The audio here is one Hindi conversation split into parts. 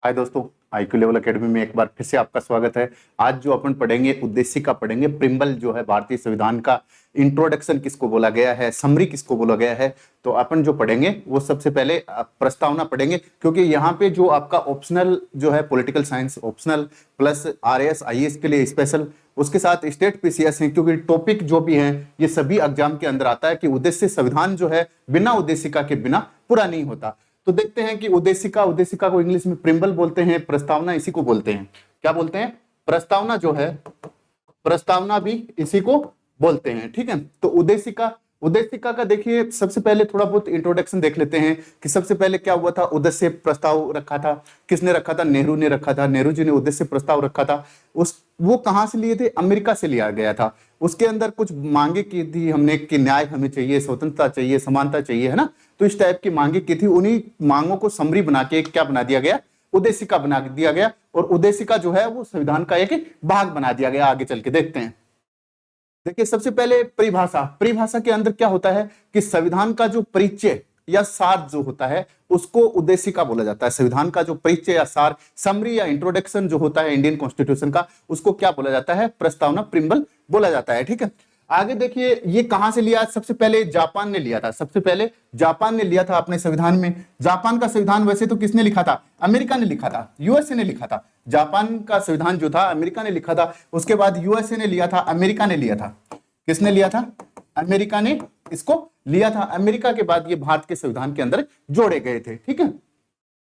हाय दोस्तों, IQ लेवल एकेडमी में एक बार फिर से आपका स्वागत है। आज जो अपन पढ़ेंगे उद्देशिका पढ़ेंगे। प्रिम्बल जो है भारतीय संविधान का इंट्रोडक्शन किसको बोला गया है, समरी किसको बोला गया है। तो अपन जो पढ़ेंगे वो सबसे पहले प्रस्तावना पढ़ेंगे, क्योंकि यहाँ पे जो आपका ऑप्शनल जो है political science optional plus RAS IAS के लिए स्पेशल, उसके साथ स्टेट PCS है, क्योंकि टॉपिक जो भी है ये सभी एग्जाम के अंदर आता है कि उद्देश्य संविधान जो है बिना उद्देशिका के बिना पूरा नहीं होता। तो देखते हैं कि उद्देशिका को इंग्लिश में प्रिम्बल बोलते हैं, प्रस्तावना इसी को बोलते हैं। क्या बोलते हैं? प्रस्तावना जो है, प्रस्तावना भी इसी को बोलते हैं। ठीक है, तो उद्देशिका का देखिए, सबसे पहले थोड़ा बहुत इंट्रोडक्शन देख लेते हैं कि सबसे पहले क्या हुआ था। उद्देश्य प्रस्ताव रखा था, किसने रखा था? नेहरू ने रखा था। नेहरू जी ने उद्देश्य प्रस्ताव रखा था। वो कहां से लिए थे? अमेरिका से लिया गया था। उसके अंदर कुछ मांगे की थी हमने कि न्याय हमें चाहिए, स्वतंत्रता चाहिए, समानता चाहिए, है ना। तो इस टाइप की मांगे की थी। उन्हीं मांगों को समरी बना के क्या बना दिया गया? उद्देशिका बना दिया गया। और उद्देशिका जो है वो संविधान का एक भाग बना दिया गया। आगे चल के देखते हैं। देखिए, सबसे पहले परिभाषा के अंदर क्या होता है कि संविधान का जो परिचय या सार जो होता है उसको उद्देशिका बोला जाता है। संविधान का जो परिचय या सार, समरी या इंट्रोडक्शन जो होता है इंडियन कॉन्स्टिट्यूशन का, उसको क्या बोला जाता है? प्रस्तावना, प्रिम्बल बोला जाता है। ठीक है, आगे देखिए ये कहां से लिया? सबसे पहले जापान ने लिया था। सबसे पहले जापान ने लिया था अपने संविधान में। जापान का संविधान वैसे तो किसने लिखा था? अमेरिका ने लिखा था, USA ने लिखा था। जापान का संविधान जो था अमेरिका ने लिखा था। उसके बाद USA ने लिया था, अमेरिका ने लिया था। किसने लिया था? अमेरिका ने इसको लिया था। अमेरिका के बाद ये भारत के संविधान के अंदर जोड़े गए थे। ठीक है,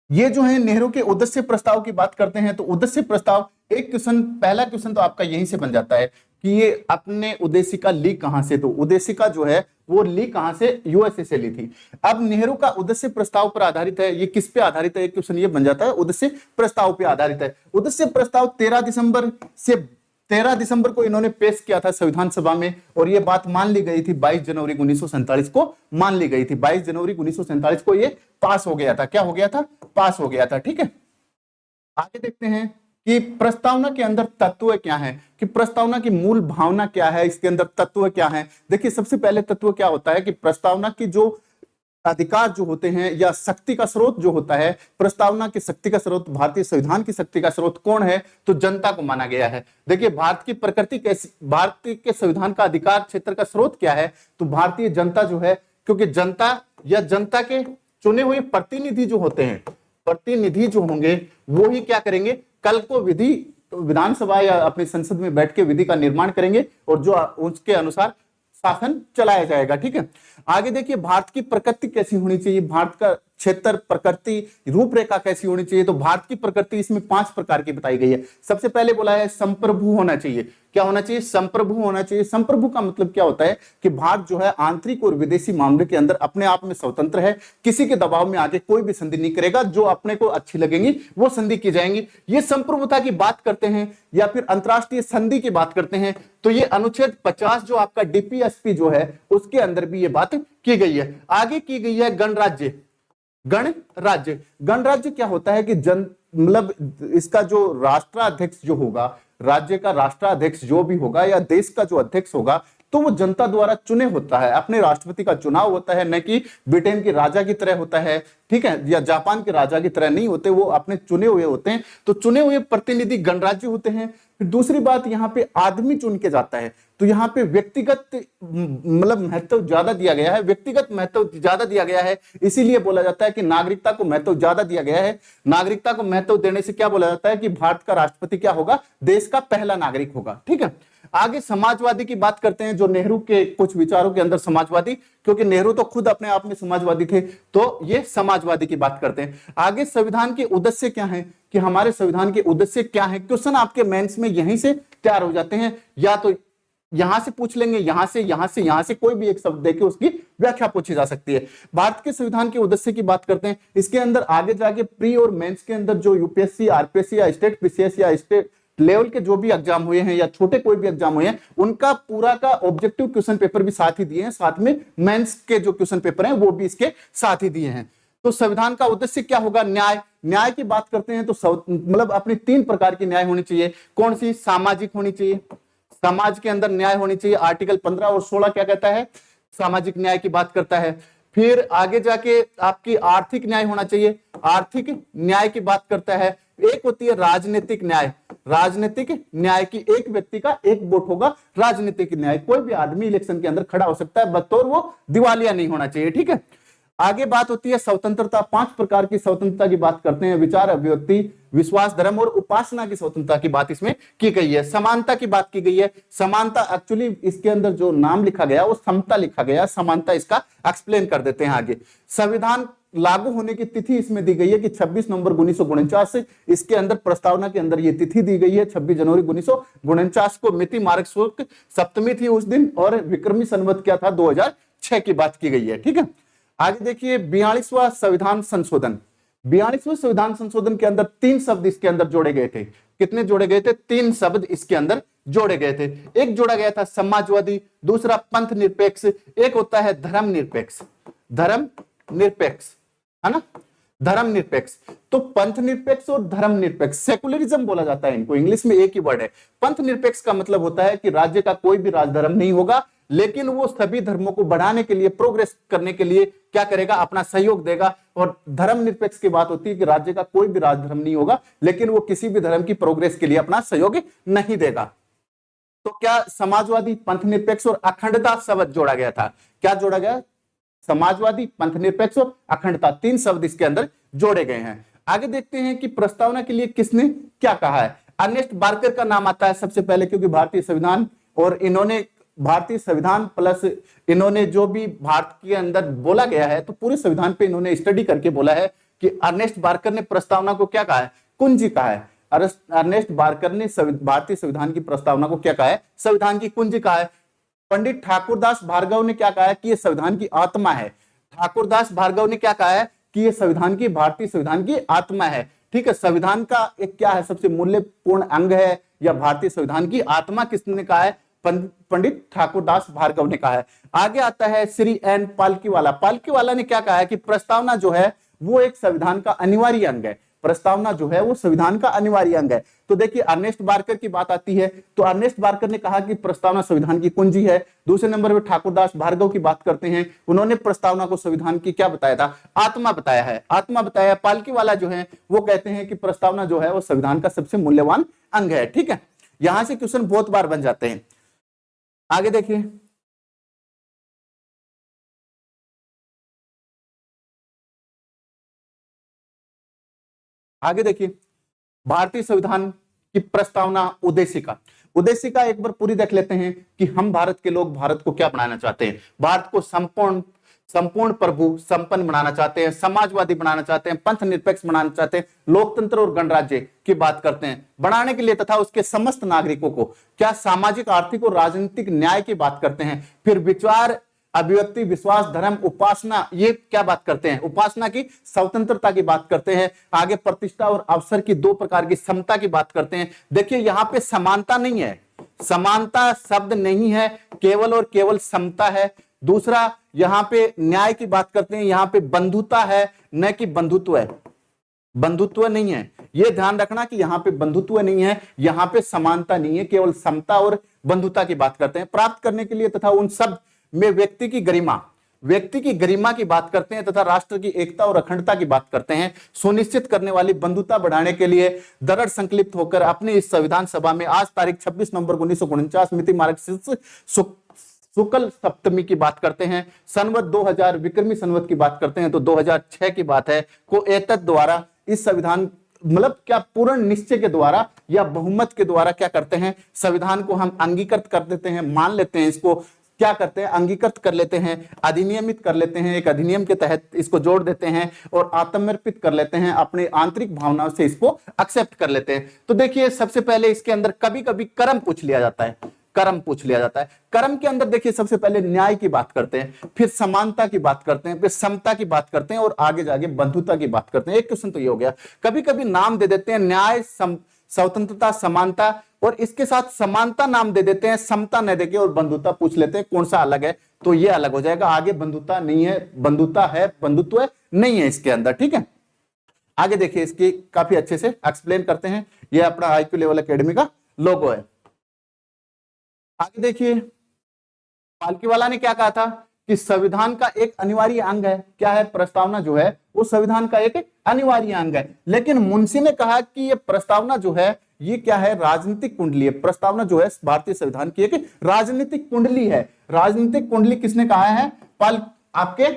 ये जो है नेहरू के उद्देश्य प्रस्ताव की बात करते हैं तो उद्देश्य प्रस्ताव, एक क्वेश्चन, पहला क्वेश्चन तो आपका यहीं से बन जाता है कि ये अपने उद्देशिका ली कहां से? तो उद्देशिका जो है वो ली कहां से? USA से ली थी। अब नेहरू का उद्देश्य प्रस्ताव पर आधारित है। ये किस पे आधारित है? एक क्वेश्चन ये बन जाता है, उद्देश्य प्रस्ताव पे आधारित है। उद्देश्य प्रस्ताव 13 दिसंबर को इन्होंने पेश किया था संविधान सभा में, और ये बात मान ली गई थी 22 जनवरी 1947 को मान ली गई थी। 22 जनवरी 1947 को ये पास हो गया था। क्या हो गया था? पास हो गया था। ठीक है, आगे देखते हैं कि प्रस्तावना के अंदर तत्व क्या है, कि प्रस्तावना की मूल भावना क्या है, इसके अंदर तत्व क्या है। देखिए, सबसे पहले तत्व क्या होता है कि प्रस्तावना की जो अधिकार जो होते हैं या शक्ति का स्रोत जो होता है, प्रस्तावना की शक्ति का स्रोत, भारतीय संविधान की शक्ति का स्रोत कौन है? तो जनता को माना गया है। देखिए, भारत की प्रकृति कैसी, भारतीय के संविधान का अधिकार क्षेत्र का स्रोत क्या है? तो भारतीय जनता जो है, क्योंकि जनता या जनता के चुने हुए प्रतिनिधि जो होते हैं, प्रतिनिधि जो होंगे वो ही क्या करेंगे? कल को विधानसभा या अपनी संसद में बैठ के विधि का निर्माण करेंगे और जो उसके अनुसार शासन चलाया जाएगा। ठीक है, आगे देखिए, भारत की प्रकृति कैसी होनी चाहिए, भारत का क्षेत्र, प्रकृति, रूपरेखा कैसी होनी चाहिए। तो भारत की प्रकृति इसमें 5 प्रकार की बताई गई है। सबसे पहले बोला है संप्रभु होना चाहिए। क्या होना चाहिए? संप्रभु होना चाहिए। संप्रभु का मतलब क्या होता है कि भारत जो है आंतरिक और विदेशी मामले के अंदर अपने आप में स्वतंत्र है, किसी के दबाव में आके कोई भी संधि नहीं करेगा, जो अपने को अच्छी लगेंगी वो संधि की जाएंगी। ये संप्रभुता की बात करते हैं या फिर अंतरराष्ट्रीय संधि की बात करते हैं तो ये अनुच्छेद 50 जो आपका DPSP जो है उसके अंदर भी ये बात की गई है। आगे की गई है गणराज्य। गणराज्य क्या होता है कि मतलब इसका जो राष्ट्राध्यक्ष जो होगा, राज्य का राष्ट्राध्यक्ष जो भी होगा या देश का जो अध्यक्ष होगा, तो वो जनता द्वारा चुने होता है। अपने राष्ट्रपति का चुनाव होता है, न कि ब्रिटेन के राजा की तरह होता है। ठीक है, या जापान के राजा की तरह नहीं होते, वो अपने चुने हुए होते हैं। तो चुने हुए प्रतिनिधि गणराज्य होते हैं। फिर दूसरी बात, यहाँ पे आदमी चुन के जाता है, तो यहाँ पे व्यक्तिगत मतलब महत्व ज्यादा दिया गया है, व्यक्तिगत महत्व ज्यादा दिया गया है। इसीलिए बोला जाता है कि नागरिकता को महत्व ज्यादा दिया गया है। नागरिकता को महत्व देने से क्या बोला जाता है कि भारत का राष्ट्रपति क्या होगा? देश का पहला नागरिक होगा। ठीक है, आगे समाजवादी की बात करते हैं। जो नेहरू के कुछ विचारों के अंदर समाजवादी, क्योंकि नेहरू तो खुद अपने आप में समाजवादी थे, तो ये समाजवादी की बात करते हैं। आगे संविधान के उद्देश्य क्या है, कि हमारे संविधान के उद्देश्य क्या है। क्वेश्चन आपके मेंस में यहीं से तैयार हो जाते हैं, या तो यहां से पूछ लेंगे, यहां से कोई भी एक शब्द देके उसकी व्याख्या पूछी जा सकती है। भारत के संविधान के उद्देश्य की बात करते हैं। इसके अंदर आगे जाके प्री और मेंस के अंदर जो UPSC, RPSC या स्टेट PCS या स्टेट लेवल के जो भी एग्जाम हुए हैं या छोटे कोई भी एग्जाम हुए हैं, उनका पूरा का ऑब्जेक्टिव क्वेश्चन पेपर भी साथ ही दिए हैं। साथ में मेंस के जो क्वेश्चन पेपर हैं वो भी इसके साथ ही दिए हैं। तो संविधान का उद्देश्य क्या होगा? न्याय की बात करते हैं तो मतलब अपनी 3 प्रकार की न्याय होनी चाहिए। कौन सी? सामाजिक होनी चाहिए, समाज के अंदर न्याय होनी चाहिए। आर्टिकल 15 और 16 क्या कहता है? सामाजिक न्याय की बात करता है। फिर आगे जाके आपकी आर्थिक न्याय होना चाहिए, आर्थिक न्याय की बात करता है। एक होती है राजनीतिक न्याय, राजनीतिक न्याय की एक व्यक्ति का एक वोट होगा। राजनीतिक न्याय, कोई भी आदमी इलेक्शन के अंदर खड़ा हो सकता है, बतौर वो दिवालिया नहीं होना चाहिए, ठीक है। आगे बात होती है स्वतंत्रता, 5 प्रकार की स्वतंत्रता की बात करते हैं, विचार, अभिव्यक्ति, विश्वास, धर्म और उपासना की स्वतंत्रता की बात इसमें की गई है। समानता की बात की गई है। समानता एक्चुअली इसके अंदर जो नाम लिखा गया वो समता लिखा गया, समानता इसका एक्सप्लेन कर देते हैं आगे। संविधान लागू होने की तिथि इसमें दी गई है कि 26 नवंबर 1949 से, इसके अंदर प्रस्तावना के अंदर ये तिथि दी गई है 26 जनवरी 1949 को। मिति मार्ग शुक्ल सप्तमी थी उस दिन, और विक्रमी संवत क्या था, 2006 की बात की गई है, ठीक है। आगे देखिए 42वां संविधान संशोधन। 42वें संविधान संशोधन के अंदर 3 शब्द इसके अंदर जोड़े गए थे। कितने जोड़े गए थे? 3 शब्द इसके अंदर जोड़े गए थे। एक जोड़ा गया था समाजवादी, दूसरा पंथ निरपेक्ष, एक होता है धर्म निरपेक्ष। धर्म निरपेक्ष है ना, धर्म निरपेक्ष। तो पंथ निरपेक्ष और धर्म निरपेक्ष, सेकुलरिज्म बोला जाता है इनको, इंग्लिश में एक ही वर्ड है। पंथ निरपेक्ष का मतलब होता है कि राज्य का कोई भी राजधर्म नहीं होगा, लेकिन वो सभी धर्मों को बढ़ाने के लिए, प्रोग्रेस करने के लिए क्या करेगा, अपना सहयोग देगा। और धर्म निरपेक्ष की बात होती है कि राज्य का कोई भी राजधर्म नहीं होगा, लेकिन वो किसी भी धर्म की प्रोग्रेस के लिए अपना सहयोग नहीं देगा। तो क्या समाजवादी, पंथ निरपेक्ष और अखंडता शब्द जोड़ा गया था। क्या जोड़ा गया? समाजवादी, पंथ निरपेक्ष और अखंडता, 3 शब्द इसके अंदर जोड़े गए हैं। आगे देखते हैं कि प्रस्तावना के लिए किसने क्या कहा है। अर्नेस्ट बार्कर का नाम आता है सबसे पहले, क्योंकि भारतीय संविधान, और इन्होंने भारतीय संविधान प्लस इन्होंने जो भी भारत के अंदर बोला गया है, तो पूरे संविधान पे इन्होंने स्टडी करके बोला है कि अर्नेस्ट बार्कर ने प्रस्तावना को क्या कहा है, कुंजी कहा है। अर्नेस्ट बार्कर ने भारतीय संविधान की प्रस्तावना को क्या कहा है, संविधान की कुंजी कहा है। पंडित ठाकुरदास भार्गव ने क्या कहा है कि यह संविधान की आत्मा है। ठाकुरदास भार्गव ने क्या कहा है कि यह संविधान की, भारतीय संविधान की आत्मा है, ठीक है। संविधान का एक क्या है, सबसे मूल्यपूर्ण अंग है, या भारतीय संविधान की आत्मा किसने कहा है, पंडित ठाकुरदास भार्गव ने कहा है। आगे आता है श्री एन पालकीवाला। पालकीवाला ने क्या कहा है कि प्रस्तावना जो है वो एक संविधान का अनिवार्य अंग है। प्रस्तावना जो है वो संविधान का अनिवार्य अंग है। तो देखिए अर्नेस्ट बार्कर की बात आती है, तो अर्नेस्ट बार्कर ने कहा कि प्रस्तावना संविधान की कुंजी है। दूसरे नंबर पर ठाकुरदास भार्गव की बात करते हैं, उन्होंने प्रस्तावना को संविधान की क्या बताया था, आत्मा बताया है, आत्मा बताया। पालकीवाला जो है वो कहते हैं कि प्रस्तावना जो है वो संविधान का सबसे मूल्यवान अंग है, ठीक है। यहां से क्वेश्चन बहुत बार बन जाते हैं। आगे देखिए भारतीय संविधान की प्रस्तावना उद्देशिका। उद्देशिका एक बार पूरी देख लेते हैं कि हम भारत के लोग भारत को क्या बनाना चाहते हैं। भारत को संपूर्ण प्रभु संपन्न बनाना चाहते हैं, समाजवादी बनाना चाहते हैं, पंथ निरपेक्ष बनाना चाहते हैं, लोकतंत्र और गणराज्य की बात करते हैं बनाने के लिए, तथा उसके समस्त नागरिकों को क्या सामाजिक, आर्थिक और राजनीतिक न्याय की बात करते हैं। फिर विचार, अभिव्यक्ति, विश्वास, धर्म, उपासना, ये क्या बात करते हैं, उपासना की स्वतंत्रता की बात करते हैं। आगे प्रतिष्ठा और अवसर की 2 प्रकार की समता की बात करते हैं। देखिए यहां पे समानता नहीं है, समानता शब्द नहीं है, केवल और केवल समता है। दूसरा यहां पे न्याय की बात करते हैं, यहां पे बंधुता है, न कि बंधुत्व है, बंधुत्व नहीं है। यह ध्यान रखना कि यहां पे बंधुत्व नहीं है, यहां पे समानता नहीं है, केवल समता और बंधुता की बात करते हैं। प्राप्त करने के लिए तथा उन सब में व्यक्ति की गरिमा की बात करते हैं, तथा राष्ट्र की एकता और अखंडता की बात करते हैं। सुनिश्चित करने वाली बंधुता बढ़ाने के लिए दृढ़ संकल्पित होकर अपने इस संविधान सभा में आज तारीख 26 नवंबर 1949 मिति मार्गशीर्ष शुक्ल सप्तमी की बात करते हैं। संवत 2000 विक्रमी संवत की बात करते हैं तो 2006 की बात है को एतत् द्वारा इस संविधान, मतलब क्या पूर्ण निश्चय के द्वारा या बहुमत के द्वारा क्या करते हैं, संविधान को हम अंगीकृत कर देते हैं, मान लेते हैं, इसको क्या करते हैं, अंगीकृत कर लेते हैं, अधिनियमित कर लेते हैं, एक अधिनियम के तहत इसको जोड़ देते हैं और आत्मर्पित कर लेते हैं, अपने आंतरिक भावनाओं से इसको एक्सेप्ट कर लेते हैं। तो देखिए सबसे पहले इसके अंदर कभी कभी कर्म पूछ लिया जाता है, कर्म पूछ लिया जाता है। कर्म के अंदर देखिए सबसे पहले न्याय की बात करते हैं, फिर समानता की बात करते हैं, फिर समता की बात करते हैं और आगे जाके बंधुता की बात करते हैं। एक क्वेश्चन तो ये हो गया। कभी कभी नाम दे देते हैं न्याय, स्वतंत्रता, समानता और इसके साथ समानता नाम दे देते हैं, समता न देके और बंधुता पूछ लेते हैं, कौन सा अलग है, तो ये अलग हो जाएगा। आगे बंधुता नहीं है, बंधुता है, बंधुत्व नहीं है इसके अंदर, ठीक है। आगे देखिए इसकी काफी अच्छे से एक्सप्लेन करते हैं। ये अपना IQ लेवल एकेडमी का लोगो है। आगे देखिए पालकीवाला ने क्या कहा था कि संविधान का एक अनिवार्य अंग है। क्या है? प्रस्तावना जो है वो संविधान का एक अनिवार्य अंग है। लेकिन मुंशी ने कहा कि ये प्रस्तावना जो है ये क्या है? राजनीतिक कुंडली है। प्रस्तावना जो है भारतीय संविधान की एक राजनीतिक कुंडली है। राजनीतिक कुंडली किसने कहा है? पाल आपके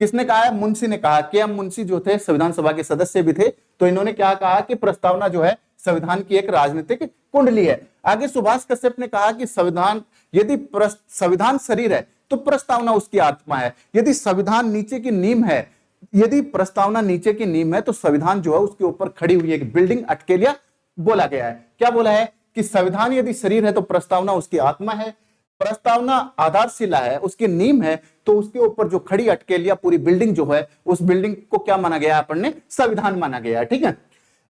किसने कहा है? मुंशी ने कहा। के एम मुंशी जो थे संविधान सभा के सदस्य भी थे, तो इन्होंने क्या कहा कि प्रस्तावना जो है संविधान की एक राजनीतिक कुंडली है। आगे सुभाष कश्यप ने कहा कि संविधान यदि संविधान शरीर है तो प्रस्तावना उसकी आत्मा है। यदि संविधान नीचे की नींव है, यदि प्रस्तावना नीचे की नींव है तो संविधान जो है उसके ऊपर खड़ी हुई एक बिल्डिंग अटकेलिया बोला गया है। क्या बोला है? कि संविधान यदि शरीर है तो प्रस्तावना उसकी आत्मा है, प्रस्तावना आधारशिला है, उसकी नींव है, तो उसके ऊपर जो खड़ी अटकेलिया पूरी बिल्डिंग जो है उस बिल्डिंग को क्या माना गया? अपन ने संविधान माना गया है। ठीक है,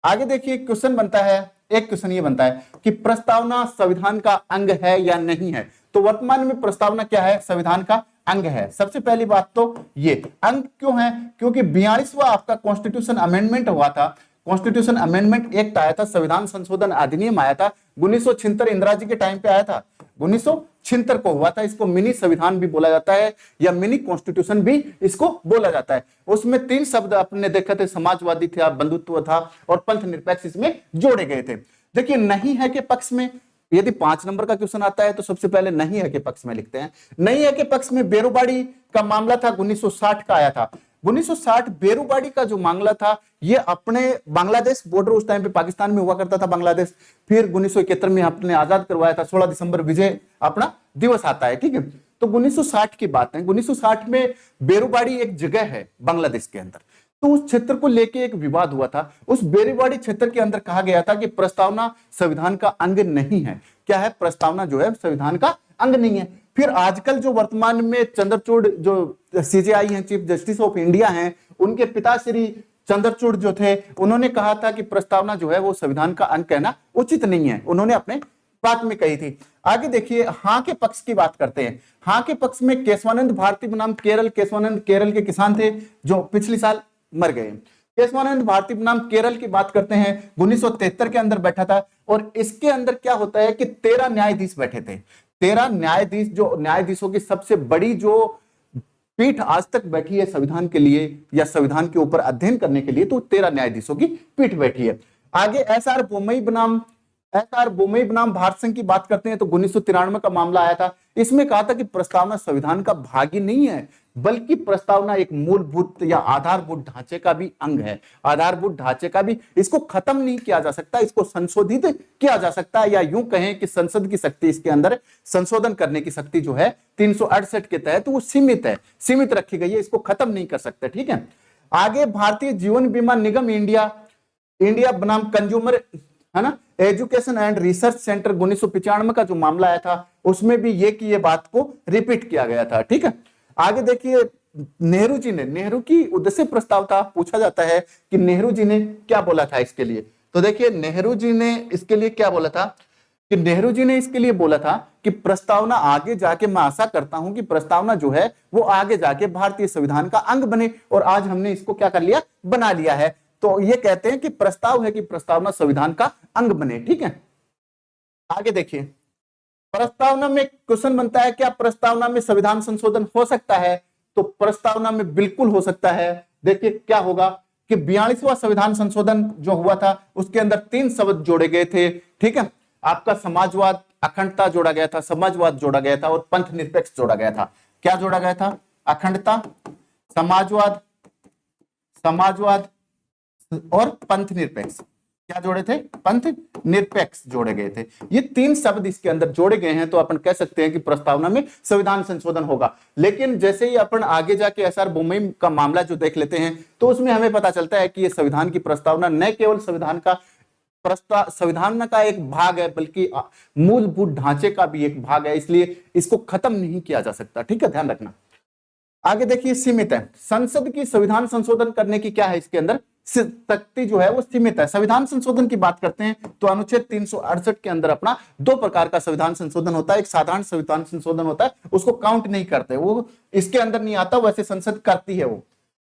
आगे देखिए क्वेश्चन बनता है, एक क्वेश्चन ये बनता है कि प्रस्तावना संविधान का अंग है या नहीं है। तो वर्तमान में प्रस्तावना क्या है? संविधान का अंग है। सबसे पहली बात तो ये अंग क्यों है? क्योंकि 42वां आपका कॉन्स्टिट्यूशन अमेंडमेंट हुआ था। कॉन्स्टिट्यूशन अमेंडमेंट एक्ट आया था, संविधान संशोधन अधिनियम आया था 1976, इंदिरा जी के टाइम पे आया था, 1976 को हुआ था। इसको मिनी संविधान भी बोला जाता है या मिनी कॉन्स्टिट्यूशन भी इसको बोला जाता है। उसमें 3 शब्द आपने देखे थे, समाजवादी था, बंधुत्व था और पंथ निरपेक्ष इसमें जोड़े गए थे। देखिए नहीं है के पक्ष में यदि 5 नंबर का क्वेश्चन आता है तो सबसे पहले नहीं है के पक्ष में लिखते हैं। नहीं है के पक्ष में बेरोबाड़ी का मामला था, 1960 का आया था। 1960 बेरोबाड़ी का जो मामला था ये अपने बांग्लादेश बॉर्डर, उस टाइम पे पाकिस्तान में हुआ करता था बांग्लादेश, फिर 1971 में अपने आजाद करवाया था। 16 दिसंबर विजय अपना दिवस आता है। ठीक है, तो 1960 की बात है। 1960 में बेरोबाड़ी एक जगह है बांग्लादेश के अंदर, तो उस क्षेत्र को लेके एक विवाद हुआ था। उस बेरोबाड़ी क्षेत्र के अंदर कहा गया था कि प्रस्तावना संविधान का अंग नहीं है। क्या है? प्रस्तावना जो है संविधान का अंग नहीं है। फिर आजकल जो वर्तमान में चंद्रचूड़ जो सीजेआई हैं, चीफ जस्टिस ऑफ इंडिया हैं, उनके पिता श्री चंद्रचूड़ जो थे, उन्होंने कहा था कि प्रस्तावना जो है वो संविधान का अंग कहना उचित नहीं है। उन्होंने अपने बात में कही थी। आगे देखिए हाँ के पक्ष की बात करते हैं। हाँ के पक्ष में केशवानंद भारती बनाम केरल, केशवानंद केरल के किसान थे जो पिछले साल मर गए। केशवानंद भारती बनाम केरल की बात करते हैं, 1973 के अंदर बैठा था। और इसके अंदर क्या होता है कि 13 न्यायाधीश बैठे थे। 13 न्यायाधीश, जो न्यायाधीशों की सबसे बड़ी जो पीठ आज तक बैठी है संविधान के लिए या संविधान के ऊपर अध्ययन करने के लिए, तो 13 न्यायाधीशों की पीठ बैठी है। आगे एस आर बोमई बनाम भारत संघ की बात करते हैं तो 1993 का मामला आया था। इसमें कहा था कि प्रस्तावना संविधान का भाग ही नहीं है, बल्कि प्रस्तावना एक मूलभूत या आधारभूत ढांचे का भी अंग है। आधारभूत ढांचे का भी, इसको खत्म नहीं किया जा सकता, इसको संशोधित किया जा सकता है, या यूं कहें कि संसद की शक्ति इसके अंदर संशोधन करने की शक्ति जो है 368 के तहत वो सीमित है, सीमित रखी गई है, इसको खत्म नहीं कर सकते। ठीक है, आगे भारतीय जीवन बीमा निगम इंडिया बनाम कंज्यूमर, है ना, एजुकेशन एंड रिसर्च सेंटर 1995 का जो मामला आया था उसमें भी ये की ये बात को रिपीट किया गया था। ठीक है, आगे देखिए नेहरू जी ने, नेहरू की उद्देश्य प्रस्ताव था, पूछा जाता है कि नेहरू जी ने क्या बोला था इसके लिए। तो देखिए नेहरू जी ने इसके लिए क्या बोला था कि नेहरू जी ने इसके लिए बोला था कि प्रस्तावना आगे जाके, मैं आशा करता हूं कि प्रस्तावना जो है वो आगे जाके भारतीय संविधान का अंग बने, और आज हमने इसको क्या कर लिया, बना लिया है। तो ये कहते हैं कि प्रस्ताव है कि प्रस्तावना संविधान का अंग बने। ठीक है, आगे देखिए प्रस्तावना में क्वेश्चन बनता है, क्या प्रस्तावना में संविधान संशोधन हो सकता है? तो प्रस्तावना में बिल्कुल हो सकता है। देखिए क्या होगा कि 42वां संविधान संशोधन जो हुआ था उसके अंदर 3 शब्द जोड़े गए थे। ठीक है, आपका समाजवाद, अखंडता जोड़ा गया था, समाजवाद जोड़ा गया था और पंथ निरपेक्ष जोड़ा गया था। क्या जोड़ा गया था? अखंडता, समाजवाद और पंथ निरपेक्ष। क्या जोड़े थे? पंथ निरपेक्ष जोड़े गए थे। ये 3 शब्द इसके अंदर जोड़े गए हैं, तो अपन कह सकते हैं कि प्रस्तावना में संविधान संशोधन होगा। लेकिन जैसे ही अपन आगे जाके एस.आर. बोमई का मामला जो देख लेते हैं तो उसमें हमें पता चलता है कि ये संविधान की प्रस्तावना न केवल संविधान का एक भाग है, बल्कि मूलभूत ढांचे का भी एक भाग है, इसलिए इसको खत्म नहीं किया जा सकता। ठीक है, ध्यान रखना। आगे देखिए सीमित है। संसद की संविधान संशोधन करने की क्या है इसके अंदर, शक्ति जो है वो सीमित है। संविधान संशोधन की बात करते हैं तो अनुच्छेद 368 के अंदर अपना 2 प्रकार का संविधान संशोधन होता है। एक साधारण संविधान संशोधन होता है, उसको काउंट नहीं करते, वो इसके अंदर नहीं आता, वैसे संसद करती है वो।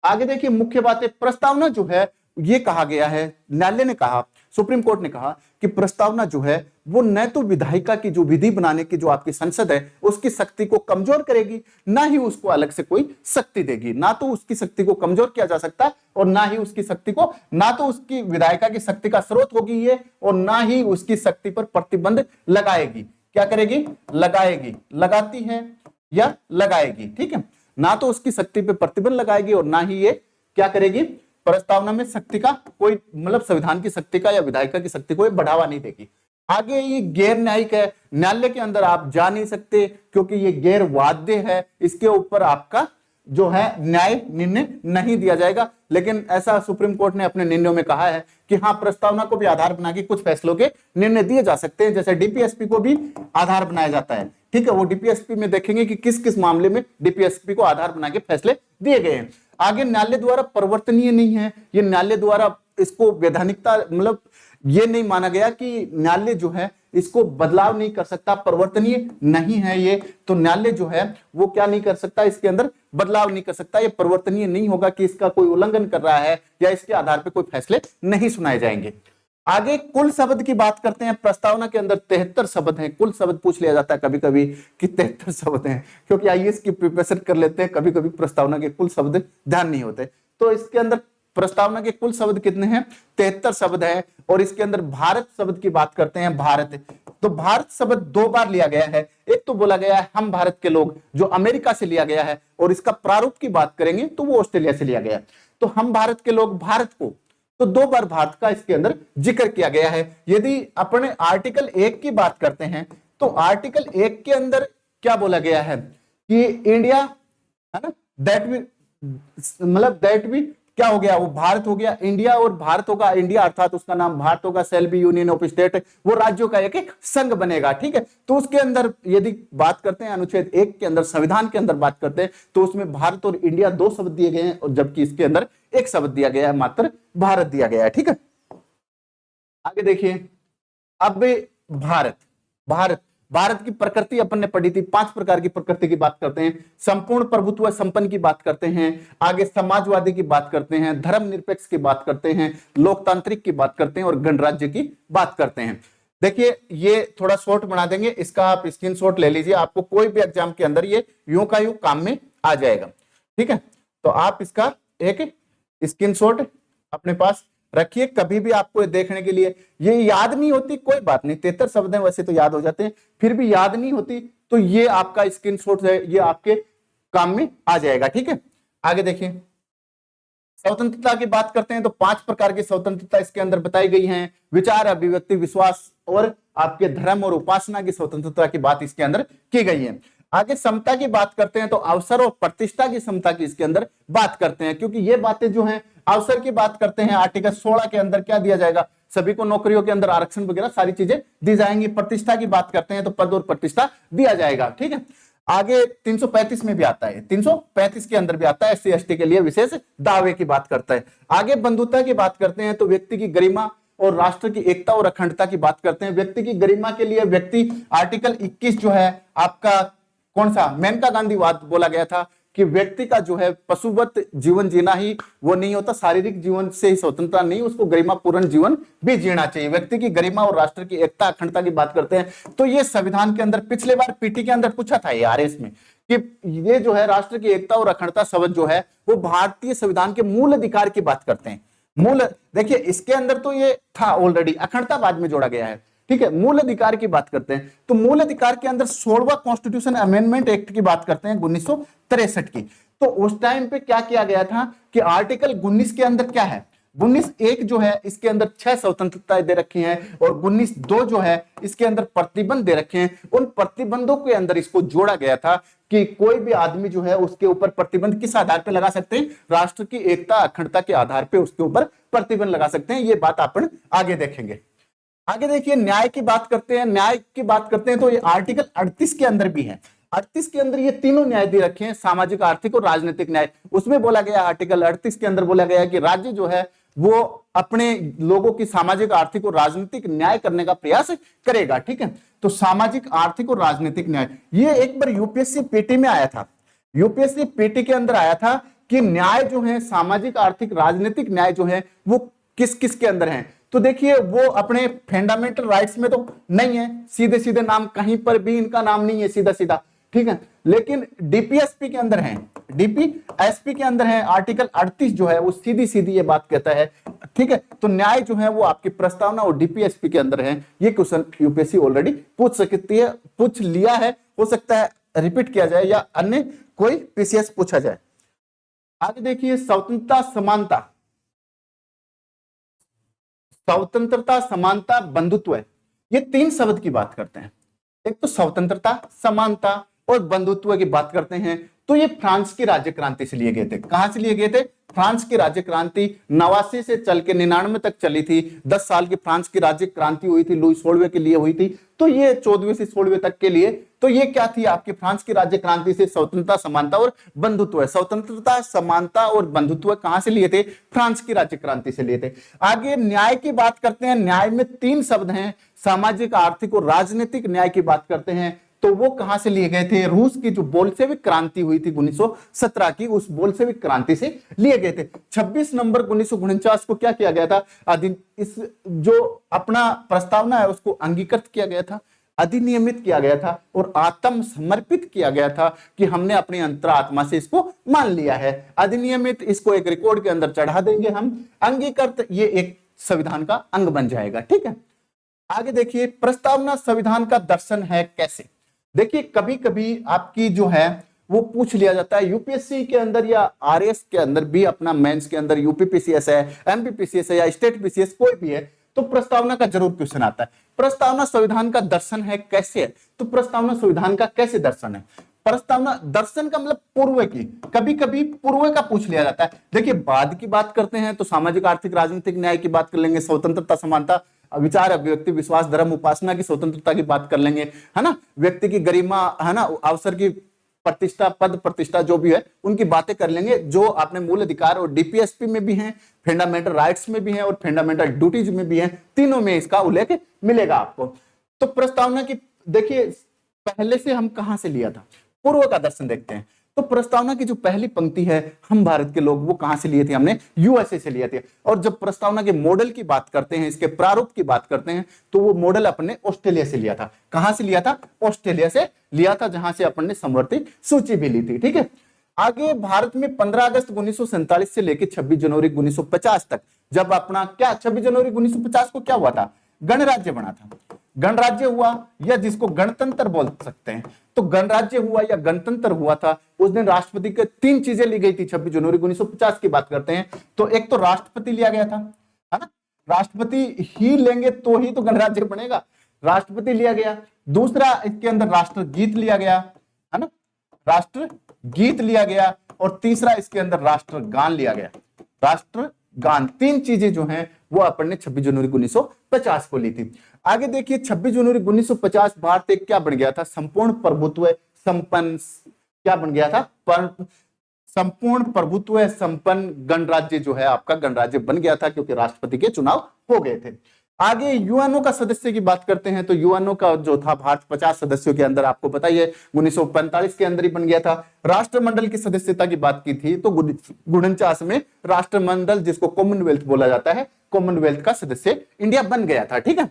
आगे देखिए मुख्य बातें, प्रस्तावना जो है ये कहा गया है, न्यायालय ने कहा सुप्रीम कोर्ट ने कहा कि प्रस्तावना जो है वो न तो विधायिका की जो विधि बनाने की जो आपकी संसद है उसकी शक्ति को कमजोर करेगी, ना ही उसको अलग से कोई शक्ति देगी। ना तो उसकी शक्ति को कमजोर किया जा सकता और ना ही उसकी शक्ति को, ना तो उसकी विधायिका की शक्ति का स्रोत होगी ये, और ना ही उसकी शक्ति पर प्रतिबंध लगाएगी। क्या करेगी? लगाएगी, लगाती है या लगाएगी, ठीक है। ना तो उसकी शक्ति पे प्रतिबंध लगाएगी और ना ही ये क्या करेगी, प्रस्तावना में शक्ति का कोई मतलब संविधान की शक्ति का या विधायिका की शक्ति को बढ़ावा नहीं देगी। आगे ये गैर न्यायिक है, न्यायालय के अंदर आप जा नहीं सकते क्योंकि ये गैर वाद्य है, इसके ऊपर आपका जो है न्याय निर्णय नहीं दिया जाएगा। लेकिन ऐसा सुप्रीम कोर्ट ने अपने निर्णयों में कहा है कि हाँ, प्रस्तावना को भी आधार बना के कुछ फैसलों के निर्णय दिए जा सकते हैं, जैसे डीपीएसपी को भी आधार बनाया जाता है, ठीक है। वो डीपीएसपी में देखेंगे कि किस किस मामले में डीपीएसपी को आधार बना के फैसले दिए गए हैं। आगे न्यायालय द्वारा परिवर्तनीय नहीं है, ये न्यायालय द्वारा इसको वैधानिकता मतलब ये नहीं माना गया कि न्यायालय जो है इसको बदलाव नहीं कर सकता, परिवर्तनीय नहीं है ये, तो न्यायालय जो है वो क्या नहीं कर सकता, इसके अंदर बदलाव नहीं कर सकता। ये परिवर्तनीय नहीं होगा कि इसका कोई उल्लंघन कर रहा है या इसके आधार पर कोई फैसले नहीं सुनाए जाएंगे। आगे कुल शब्द की बात करते हैं। प्रस्तावना के अंदर 73 शब्द हैं। कुल शब्द पूछ लिया जाता है कभी कभी कि 73 शब्द हैं, क्योंकि आईएएस की प्रिपरेशन कर लेते हैं, कभी कभी प्रस्तावना के कुल शब्द ध्यान नहीं होते। तो इसके अंदर प्रस्तावना के कुल शब्द कितने हैं? 73 शब्द हैं। और इसके अंदर भारत शब्द की बात करते हैं। भारत, तो भारत शब्द 2 बार लिया गया है। एक तो बोला गया है हम भारत के लोग, जो अमेरिका से लिया गया है, और इसका प्रारूप की बात करेंगे तो वो ऑस्ट्रेलिया से लिया गया है। तो हम भारत के लोग, भारत को, तो 2 बार भारत का इसके अंदर जिक्र किया गया है। यदि अपने आर्टिकल 1 की बात करते हैं तो आर्टिकल 1 के अंदर क्या बोला गया है कि इंडिया, है ना, दैट भी मतलब दैट भी क्या हो गया, वो भारत हो गया, इंडिया और भारत होगा, इंडिया अर्थात उसका नाम भारत होगा, shall be union of state, वो राज्यों का एक संघ बनेगा, ठीक है। तो उसके अंदर यदि बात करते हैं अनुच्छेद 1 के अंदर, संविधान के अंदर बात करते हैं तो उसमें भारत और इंडिया 2 शब्द दिए गए हैं, और जबकि इसके अंदर 1 शब्द दिया गया है, मात्र भारत दिया गया है, ठीक है। आगे देखिए, अब भारत, भारत भारत की प्रकृति अपन ने पढ़ी थी, 5 प्रकार की प्रकृति की बात करते हैं। संपूर्ण प्रभुत्व संपन्न की बात करते हैं, आगे समाजवादी की बात करते हैं, धर्मनिरपेक्ष की बात करते हैं, लोकतांत्रिक की बात करते हैं और गणराज्य की बात करते हैं। देखिए ये थोड़ा शॉर्ट बना देंगे, इसका आप स्क्रीनशॉट ले लीजिए, आपको कोई भी एग्जाम के अंदर ये यूं का यूं काम में आ जाएगा, ठीक है। तो आप इसका एक स्क्रीनशॉट अपने पास रखिए, कभी भी आपको देखने के लिए, ये याद नहीं होती कोई बात नहीं, 73 शब्द हैं, वैसे तो याद हो जाते हैं, फिर भी याद नहीं होती तो ये आपका स्क्रीनशॉट है, ये आपके काम में आ जाएगा, ठीक है। आगे देखिए, स्वतंत्रता की बात करते हैं तो 5 प्रकार की स्वतंत्रता इसके अंदर बताई गई है। विचार, अभिव्यक्ति, विश्वास और आपके धर्म और उपासना की स्वतंत्रता की बात इसके अंदर की गई है। आगे समता की बात करते हैं तो अवसर और प्रतिष्ठा की समता की इसके अंदर बात करते हैं, क्योंकि ये बातें जो हैं, अवसर की बात करते हैं, आर्टिकल 16 के अंदर क्या दिया जाएगा, सभी को नौकरियों के अंदर आरक्षण वगैरह सारी चीजें दी जाएंगी। प्रतिष्ठा की बात करते हैं तो पद और प्रतिष्ठा दिया जाएगा, ठीक है। आगे 335 में भी आता है, 335 के अंदर भी आता है, SC ST के लिए विशेष दावे की बात करता है। आगे बंधुता की बात करते हैं तो व्यक्ति की गरिमा और राष्ट्र की एकता और अखंडता की बात करते हैं। व्यक्ति की गरिमा के लिए व्यक्ति, आर्टिकल 21 जो है आपका कौन सा, मेनका गांधीवाद बोला गया था कि व्यक्ति का जो है पशुवत जीवन जीना ही वो नहीं होता, शारीरिक जीवन से ही स्वतंत्रता नहीं, उसको गरिमापूर्ण जीवन भी जीना चाहिए। व्यक्ति की गरिमा और राष्ट्र की एकता अखंडता की बात करते हैं तो ये संविधान के अंदर पिछले बार पीटी के अंदर पूछा था आरएस में कि ये जो है राष्ट्र की एकता और अखंडता शब्द जो है वो भारतीय संविधान के मूल अधिकार की बात करते हैं। मूल, देखिए इसके अंदर तो ये था ऑलरेडी, अखंडता बाद में जोड़ा गया है, ठीक है। मूल अधिकार की बात करते हैं तो मूल अधिकार के अंदर 16वां कॉन्स्टिट्यूशन अमेंडमेंट एक्ट की बात करते हैं 1963 की। तो उस टाइम पे क्या किया गया था कि आर्टिकल 19 के अंदर क्या है, 19(1) जो है इसके अंदर 6 स्वतंत्रताएं दे रखी हैं और 19(2) जो है इसके अंदर प्रतिबंध दे रखे हैं। उन प्रतिबंधों के अंदर इसको जोड़ा गया था कि कोई भी आदमी जो है उसके ऊपर प्रतिबंध किस आधार पर लगा सकते हैं, राष्ट्र की एकता अखंडता के आधार पर उसके ऊपर प्रतिबंध लगा सकते हैं। ये बात अपन आगे देखेंगे। आगे देखिए, न्याय की बात करते हैं। न्याय की बात करते हैं तो ये आर्टिकल 38 के अंदर भी है। 38 के अंदर ये तीनों न्याय दे रखे हैं, सामाजिक, आर्थिक और राजनीतिक न्याय। उसमें बोला गया, आर्टिकल 38 के अंदर बोला गया है कि राज्य जो है वो अपने लोगों की सामाजिक, आर्थिक और राजनीतिक न्याय करने का प्रयास करेगा, ठीक है। तो सामाजिक, आर्थिक और राजनीतिक न्याय, ये एक बार यूपीएससी पीटी में आया था, यूपीएससी पीटी के अंदर आया था कि न्याय जो है सामाजिक, आर्थिक, राजनीतिक न्याय जो है वो किस किस के अंदर है। तो तो देखिए वो अपने फंडामेंटल राइट्स में तो नहीं है, सीधे सीधे नाम कहीं पर भी इनका नाम नहीं है सीधा सीधा, ठीक है। लेकिन डीपीएसपी के अंदर है, डीपीएसपी के अंदर है आर्टिकल 38 जो है वो सीधी सीधी ये बात कहता है, ठीक है। तो न्याय जो है वो आपकी प्रस्तावना और डीपीएसपी के अंदर है। ये क्वेश्चन यूपीएससी ऑलरेडी पूछ सकती है, पूछ लिया है, हो सकता है रिपीट किया जाए या अन्य कोई पीसीएस पूछा जाए। आगे देखिए स्वतंत्रता समानता, स्वतंत्रता समानता बंधुत्व, ये तीन शब्द की बात करते हैं। एक तो स्वतंत्रता समानता और बंधुत्व की बात करते हैं। तो ये फ्रांस की राज्य क्रांति से लिए गए थे। कहां से लिए गए थे? फ्रांस की राज्य क्रांति 89 से चल के 99 तक चली थी। 10 साल की फ्रांस की राज्य क्रांति हुई थी, लुई 16वें के लिए हुई थी। तो ये 14वें से 16वें तक के लिए, तो ये क्या थी आपकी फ्रांस की राज्य क्रांति से स्वतंत्रता समानता और बंधुत्व। स्वतंत्रता समानता और बंधुत्व कहां से लिए थे? फ्रांस की राज्य क्रांति से लिए थे। आगे न्याय की बात करते हैं। न्याय में तीन शब्द हैं, सामाजिक, आर्थिक और राजनीतिक न्याय की बात करते हैं। तो वो कहां से लिए गए थे? रूस की जो बोल्शेविक क्रांति हुई थी 1917 की, उस बोल्शेविक क्रांति से लिए गए थे। 26 नवंबर 1949 को क्या किया गया था? इस जो अपना प्रस्तावना है उसको अंगीकृत किया गया था, अधिनियमित किया गया था और आत्म समर्पित किया गया था कि हमने अपनी अंतरात्मा से इसको मान लिया है। अधिनियमित, इसको एक रिकॉर्ड के अंदर चढ़ा देंगे हम। अंगीकृत, ये एक संविधान का अंग बन जाएगा, ठीक है। आगे देखिए, प्रस्तावना संविधान का दर्शन है कैसे? देखिए कभी कभी आपकी जो है वो पूछ लिया जाता है यूपीएससी के अंदर या आरएस के अंदर भी, अपना मेंस के अंदर यूपीपीसीएस है, एमपीपीसीएस है या स्टेट पीसीएस कोई भी है, तो प्रस्तावना का जरूर क्वेश्चन आता है। प्रस्तावना संविधान का दर्शन है कैसे है? तो प्रस्तावना संविधान का कैसे दर्शन है? प्रस्तावना दर्शन का मतलब पूर्व की, कभी कभी पूर्व का पूछ लिया जाता है। देखिए बाद की बात करते हैं तो सामाजिक, आर्थिक, राजनीतिक न्याय की बात कर लेंगे, स्वतंत्रता, समानता, विचार, अभिव्यक्ति, विश्वास, धर्म, उपासना की स्वतंत्रता की बात कर लेंगे, है ना। व्यक्ति की गरिमा, है ना, अवसर की प्रतिष्ठा, पद प्रतिष्ठा जो भी है उनकी बातें कर लेंगे, जो आपने मूल अधिकार और डीपीएसपी में भी हैं, फंडामेंटल राइट्स में भी हैं और फंडामेंटल ड्यूटीज में भी हैं, तीनों में इसका उल्लेख मिलेगा आपको। तो प्रस्तावना की देखिए पहले से हम कहां से लिया था, पूर्व का दर्शन देखते हैं। तो प्रस्तावना की जो पहली पंक्ति है, हम भारत के लोग, वो कहां से लिए थे? हमने यूएसए से लिए थे। और जब प्रस्तावना के मॉडल की बात करते हैं, इसके प्रारूप की बात करते हैं, तो वो मॉडल अपने ऑस्ट्रेलिया से लिया था। कहां से लिया था? ऑस्ट्रेलिया से लिया था, जहां से अपन ने समवर्ती सूची भी ली थी, ठीक है। आगे भारत में 15 अगस्त 1947 से लेकर 26 जनवरी 1950 तक, जब अपना क्या 26 जनवरी 1950 को क्या हुआ था? गणराज्य बना था। गणराज्य हुआ या जिसको गणतंत्र बोल सकते हैं, तो गणराज्य हुआ या गणतंत्र हुआ था, उस दिन राष्ट्रपति के तीन चीजें ली गई थी। 26 जनवरी 1950 की बात करते हैं तो एक तो राष्ट्रपति लिया गया था, है ना, राष्ट्रपति ही लेंगे तो ही तो गणराज्य बनेगा, राष्ट्रपति लिया गया। दूसरा इसके अंदर राष्ट्रगीत लिया गया, है ना, राष्ट्रगीत लिया गया। और तीसरा इसके अंदर राष्ट्रगान लिया गया, राष्ट्रगान। तीन चीजें जो हैं वो अपन ने 26 जनवरी 1950 को ली थी। आगे देखिए 26 जनवरी 1950 भारत एक क्या बन गया था? संपूर्ण प्रभुत्व संपन्न, क्या बन गया था? संपूर्ण प्रभुत्व संपन्न गणराज्य जो है आपका गणराज्य बन गया था, क्योंकि राष्ट्रपति के चुनाव हो गए थे। आगे यूएनओ का सदस्य की बात करते हैं तो यूएनओ का जो था भारत 50 सदस्यों के अंदर, आपको पता ही है 1945 के अंदर ही बन गया था। राष्ट्रमंडल की सदस्यता की बात की थी तो 49 में राष्ट्रमंडल, जिसको कॉमनवेल्थ बोला जाता है, कॉमनवेल्थ का सदस्य इंडिया बन गया था, ठीक है।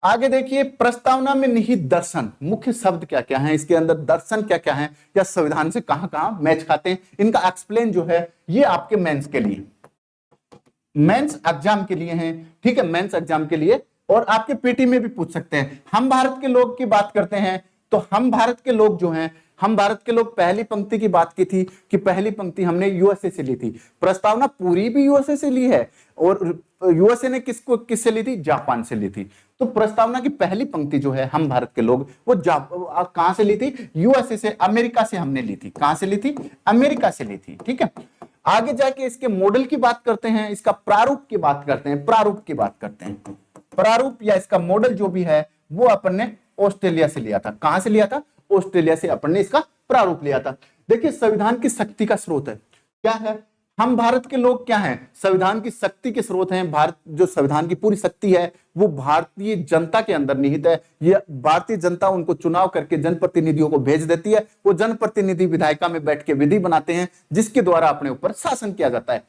आगे देखिए प्रस्तावना में निहित दर्शन, मुख्य शब्द क्या क्या है, इसके अंदर दर्शन क्या क्या है, या संविधान से कहां कहां मैच खाते हैं, इनका एक्सप्लेन जो है ये आपके मेंस के लिए, मेंस एग्जाम के लिए हैं, ठीक है, मेंस एग्जाम के लिए। और आपके पीटी में भी पूछ सकते हैं। हम भारत के लोग की बात करते हैं तो हम भारत के लोग जो हैं, हम भारत के लोग, पहली पंक्ति की बात की थी कि पहली पंक्ति हमने यूएसए से ली थी। प्रस्तावना पूरी भी यूएसए से ली है और यूएसए ने किससे ली थी? जापान से ली थी। तो प्रस्तावना की पहली पंक्ति जो है, हम भारत के लोग, वो कहां से ली थी? यूएसए से, अमेरिका से हमने ली थी। कहां से ली थी? अमेरिका से ली थी, ठीक है। आगे जाके इसके मॉडल की बात करते हैं, इसका प्रारूप की बात करते हैं, प्रारूप की बात करते हैं। प्रारूप या इसका मॉडल जो भी है वो अपन ने ऑस्ट्रेलिया से लिया था। कहां से लिया था? ऑस्ट्रेलिया से अपन ने इसका प्रारूप लिया था। देखिए संविधान की शक्ति का स्रोत है, क्या है? हम भारत के लोग क्या हैं? संविधान की शक्ति के स्रोत हैं। भारत जो संविधान की पूरी शक्ति है वो भारतीय जनता के अंदर निहित है। ये भारतीय जनता उनको चुनाव करके जनप्रतिनिधियों को भेज देती है, वो जनप्रतिनिधि विधायिका में बैठ के विधि बनाते हैं जिसके द्वारा अपने ऊपर शासन किया जाता है।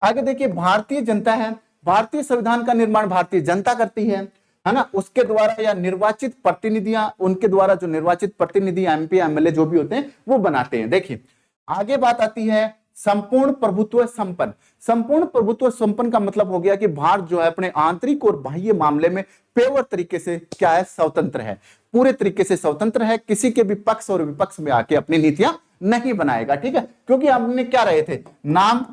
आगे देखिए भारतीय जनता है भारतीय संविधान का निर्माण भारतीय जनता करती है ना, उसके द्वारा या निर्वाचित प्रतिनिधियां, उनके द्वारा जो निर्वाचित प्रतिनिधि एमपी एमएलए जो भी होते हैं वो बनाते हैं। देखिए आगे बात आती है संपूर्ण प्रभुत्व संपन्न। संपूर्ण प्रभुत्व संपन्न का मतलब हो गया कि भारत जो है अपने आंतरिक और बाह्य मामले में पेवर तरीके से क्या है, स्वतंत्र है, पूरे तरीके से स्वतंत्र है, किसी के भी पक्ष और विपक्ष में आके अपनी नीतियां नहीं बनाएगा। ठीक है, क्योंकि हमने क्या रहे थे, नाम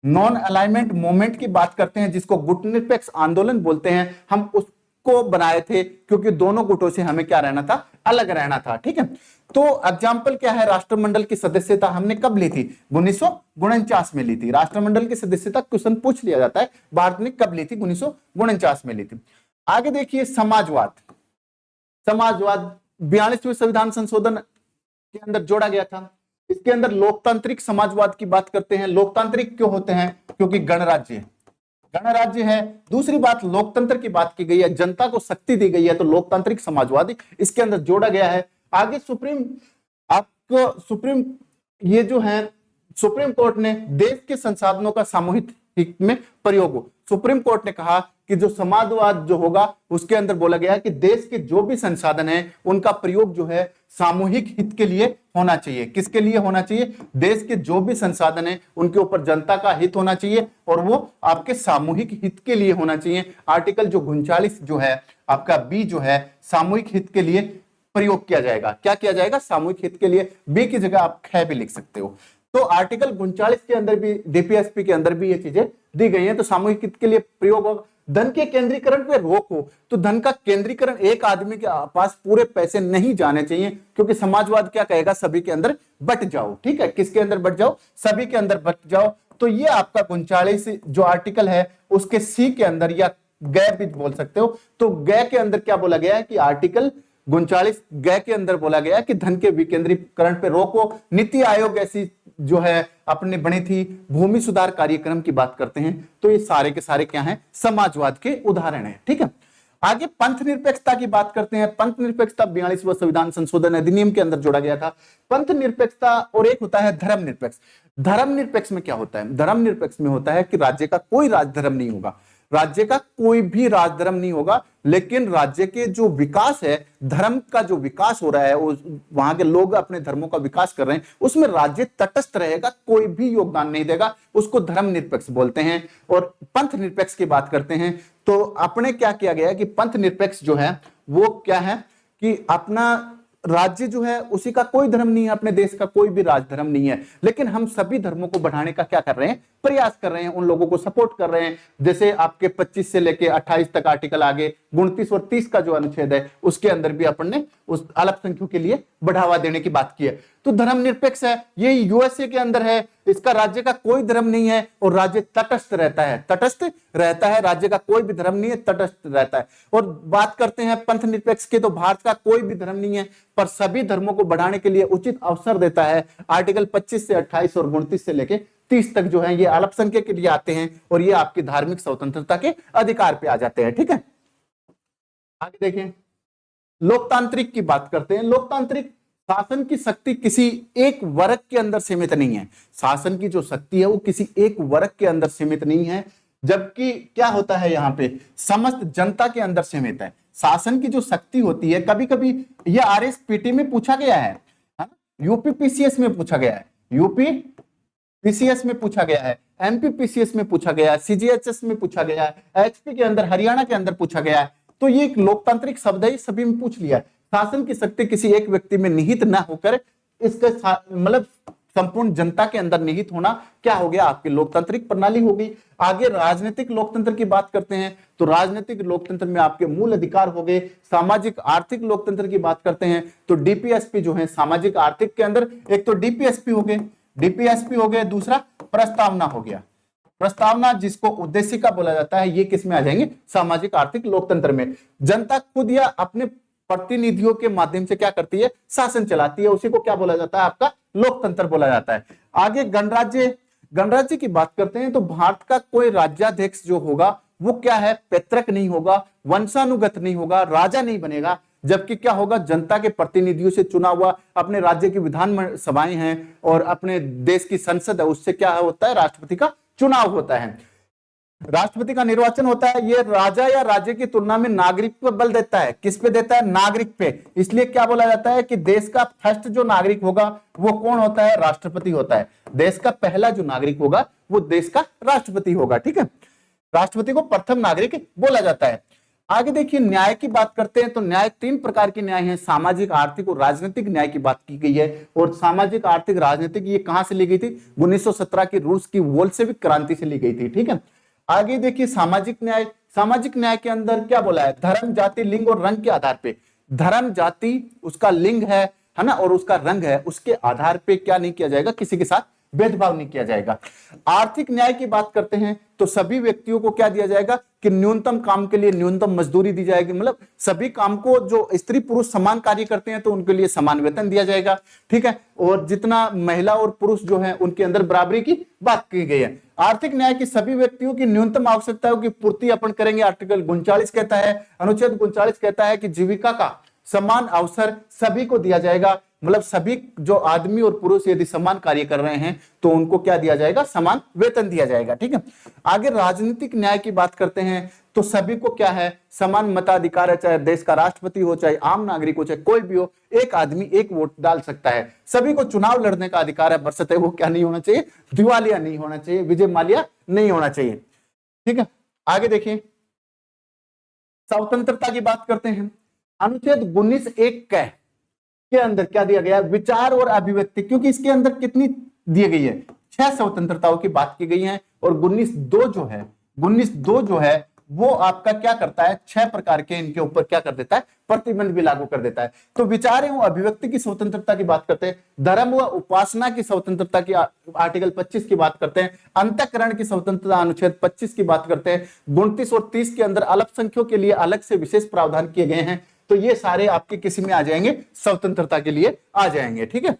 नॉन अलाइनमेंट मूवमेंट की बात करते हैं, जिसको गुटनिरपेक्ष आंदोलन बोलते हैं, हम उसको बनाए थे क्योंकि दोनों गुटों से हमें क्या रहना था, अलग रहना था। ठीक है, तो एग्जाम्पल क्या है, राष्ट्रमंडल की सदस्यता हमने कब ली थी, 1949 में ली थी। राष्ट्रमंडल की सदस्यता क्वेश्चन पूछ लिया जाता है, भारत ने कब ली थी, 1949 में ली थी। आगे देखिए समाजवाद। समाजवाद 42वें संविधान संशोधन के अंदर जोड़ा गया था। इसके अंदर लोकतांत्रिक समाजवाद की बात करते हैं। लोकतांत्रिक क्यों होते हैं, क्योंकि गणराज्य गणराज्य है। दूसरी बात लोकतंत्र की बात की गई है, जनता को शक्ति दी गई है, तो लोकतांत्रिक समाजवादी इसके अंदर जोड़ा गया है। आगे सुप्रीम ये जो है सुप्रीम कोर्ट ने देश के संसाधनों का सामूहिक हित में प्रयोग हो। सुप्रीम कोर्ट ने कहा कि जो समाजवाद जो होगा उसके अंदर बोला गया कि देश के जो भी संसाधन है उनका प्रयोग जो है सामूहिक हित के लिए होना चाहिए। किसके लिए होना चाहिए, देश के जो भी संसाधन है उनके ऊपर जनता का हित होना चाहिए और वो आपके सामूहिक हित के लिए होना चाहिए। आर्टिकल जो 39 जो है आपका बी जो है सामूहिक हित के लिए प्रयोग किया जाएगा। क्या किया जाएगा, सामूहिक हित के लिए। बी की जगह आप ख भी लिख सकते हो। तो आर्टिकल 39 के अंदर भी, डीपीएसपी के अंदर भी ये चीजें दी गई हैं। तो सामूहिक हित के लिए प्रयोग होगा। धन के केंद्रीकरण पे रोक हो, तो धन का केंद्रीकरण एक आदमी के पास पूरे पैसे नहीं जाने चाहिए, क्योंकि समाजवाद क्या कहेगा, सभी के अंदर बट जाओ। ठीक है, किसके अंदर बट जाओ, सभी के अंदर बट जाओ। तो ये आपका 39 जो आर्टिकल है उसके सी के अंदर, या गै भी बोल सकते हो, तो गै के अंदर क्या बोला गया है कि आर्टिकल 39 गै के अंदर बोला गया कि धन के विकेंद्रीकरण पे रोको। नीति आयोग ऐसी जो है अपने बनी थी, भूमि सुधार कार्यक्रम की बात करते हैं। तो ये सारे के सारे क्या हैं, समाजवाद के उदाहरण हैं। ठीक है, आगे पंथ निरपेक्षता की बात करते हैं। पंथ निरपेक्षता 42वां संविधान संशोधन अधिनियम के अंदर जोड़ा गया था। पंथ निरपेक्षता और एक होता है धर्म निरपेक्ष। धर्म निरपेक्ष में क्या होता है, धर्म निरपेक्ष में होता है कि राज्य का कोई राजधर्म नहीं होगा, राज्य का कोई भी राजधर्म नहीं होगा, लेकिन राज्य के जो विकास है, धर्म का जो विकास हो रहा है, वहां के लोग अपने धर्मों का विकास कर रहे हैं, उसमें राज्य तटस्थ रहेगा, कोई भी योगदान नहीं देगा, उसको धर्म निरपेक्ष बोलते हैं। और पंथ निरपेक्ष की बात करते हैं तो अपने क्या किया गया है कि पंथ निरपेक्ष जो है वो क्या है कि अपना राज्य जो है उसी का कोई धर्म नहीं है, अपने देश का कोई भी राजधर्म नहीं है, लेकिन हम सभी धर्मों को बढ़ाने का क्या कर रहे हैं, प्रयास कर रहे हैं, उन लोगों को सपोर्ट कर रहे हैं। जैसे आपके 25 से लेके 28 तक आर्टिकल आगे 29 और 30 का जो अनुच्छेद है उसके अंदर भी अपन ने उस अल्पसंख्यकों के लिए बढ़ावा देने की बात की है। तो धर्म निरपेक्ष है, ये यूएसए के अंदर है, इसका राज्य का कोई धर्म नहीं है और राज्य तटस्थ रहता है, तटस्थ रहता है, राज्य का कोई भी धर्म नहीं है, तटस्थ रहता है। और बात करते हैं पंथ निरपेक्ष के, तो भारत का कोई भी धर्म नहीं है पर सभी धर्मों को बढ़ाने के लिए उचित अवसर देता है। आर्टिकल 25 से 28 और 29 से लेके 30 तक जो है ये अल्पसंख्यक के लिए आते हैं और ये आपकी धार्मिक स्वतंत्रता के अधिकार पे आ जाते हैं। ठीक है, आगे देखें, लोकतांत्रिक की बात करते हैं। लोकतांत्रिक शासन की शक्ति किसी एक वर्ग के अंदर सीमित नहीं है, शासन की जो शक्ति है वो किसी एक वर्ग के अंदर सीमित नहीं है, जबकि क्या होता है यहाँ पे समस्त जनता के अंदर सीमित है। शासन की जो शक्ति होती है, कभी कभी ये आरएसपीटी में पूछा गया है, यूपीपीसीएस में पूछा गया है, यूपी पीसीएस में पूछा गया है, एमपी पीसीएस में पूछा गया है, सीजीएचएस में पूछा गया है, एचपी के अंदर, हरियाणा के अंदर पूछा गया है। तो ये एक लोकतांत्रिक शब्द है, सभी में पूछ लिया है। शासन की शक्ति किसी एक व्यक्ति में निहित ना होकर इसका मतलब संपूर्ण जनता के अंदर निहित होना क्या हो गया, आपकी लोकतांत्रिक प्रणाली हो गई। आगे राजनीतिक लोकतंत्र की बात करते हैं, तो राजनीतिक लोकतंत्र में आपके मूल अधिकार हो गए। सामाजिक आर्थिक लोकतंत्र की बात करते हैं तो डीपीएसपी जो है सामाजिक आर्थिक के अंदर, एक तो डीपीएसपी हो गए, दूसरा प्रस्तावना हो गया। प्रस्तावना जिसको उद्देशिका बोला जाता है, ये किस में आ जाएंगे, सामाजिक आर्थिक लोकतंत्र में। जनता खुद या अपने प्रतिनिधियों के माध्यम से क्या करती है, शासन चलाती है, उसी को क्या बोला जाता है, आपका लोकतंत्र बोला जाता है। आगे गणराज्य की बात करते हैं तो भारत का कोई राज्याध्यक्ष जो होगा वो क्या है, पैतृक नहीं होगा, वंशानुगत नहीं होगा, राजा नहीं बनेगा, जबकि क्या होगा, जनता के प्रतिनिधियों से चुना हुआ, अपने राज्य की विधान सभाएं हैं और अपने देश की संसद है, उससे क्या होता है, राष्ट्रपति का चुनाव होता है। राष्ट्रपति का निर्वाचन होता है, ये राजा या राज्य की तुलना में नागरिक पर बल देता है। किस पे देता है? नागरिक पे। इसलिए क्या बोला जाता है कि देश का फर्स्ट जो नागरिक होगा वो कौन होता है? राष्ट्रपति होता है। देश का पहला जो नागरिक होगा वो देश का राष्ट्रपति होगा। ठीक है, राष्ट्रपति को प्रथम नागरिक बोला जाता है। आगे देखिए, न्याय की बात करते हैं तो न्याय तीन प्रकार के न्याय हैं, सामाजिक, आर्थिक और राजनीतिक न्याय की बात की गई है। और सामाजिक, आर्थिक, राजनीतिक ये कहां से ली गई थी? 1917 की रूस की बोल्शेविक क्रांति से ली गई थी। ठीक है, आगे देखिए सामाजिक न्याय। सामाजिक न्याय के अंदर क्या बोला है? धर्म, जाति, लिंग और रंग के आधार पे, धर्म, जाति, उसका लिंग है ना, और उसका रंग है, उसके आधार पे क्या नहीं किया जाएगा? किसी के साथ भेदभाव नहीं किया जाएगा। आर्थिक न्याय की बात करते हैं तो सभी व्यक्तियों को क्या दिया जाएगा कि न्यूनतम काम के लिए न्यूनतम मजदूरी दी जाएगी। मतलब सभी काम को, जो स्त्री पुरुष समान कार्य करते हैं तो उनके लिए समान वेतन दिया जाएगा। ठीक है, और जितना महिला और पुरुष जो है उनके अंदर बराबरी की बात की गई है। आर्थिक न्याय की सभी व्यक्तियों की न्यूनतम आवश्यकताओं की पूर्ति अपन करेंगे। आर्टिकल 39 कहता है, अनुच्छेद 39 कहता है कि जीविका का समान अवसर सभी को दिया जाएगा। मतलब सभी जो आदमी और पुरुष यदि समान कार्य कर रहे हैं तो उनको क्या दिया जाएगा? समान वेतन दिया जाएगा। ठीक है, आगे राजनीतिक न्याय की बात करते हैं तो सभी को क्या है? समान मताधिकार है, चाहे देश का राष्ट्रपति हो, चाहे आम नागरिक हो, चाहे कोई भी हो, एक आदमी एक वोट डाल सकता है। सभी को चुनाव लड़ने का अधिकार है, बशर्ते वो क्या नहीं होना चाहिए? दिवालिया नहीं होना चाहिए, विजय माल्या नहीं होना चाहिए। ठीक है, आगे देखिए स्वतंत्रता की बात करते हैं। अनुच्छेद 19(1) के अंदर क्या दिया गया? विचार और अभिव्यक्ति, क्योंकि इसके अंदर कितनी दी गई है? 6 स्वतंत्रताओं की बात की गई है। और 19(2) जो है वो आपका क्या करता है? 6 प्रकार के इनके ऊपर क्या कर देता है? प्रतिबंध भी लागू कर देता है। तो विचार एवं अभिव्यक्ति की स्वतंत्रता की बात करते हैं, धर्म व उपासना की स्वतंत्रता की आर्टिकल 25 की बात करते हैं, अंतःकरण की स्वतंत्रता अनुच्छेद 25 की बात करते हैं, 29 और 30 के अंदर अल्पसंख्यकों के लिए अलग से विशेष प्रावधान किए गए हैं। तो ये सारे आपके किसी में आ जाएंगे? स्वतंत्रता के लिए आ जाएंगे। ठीक है,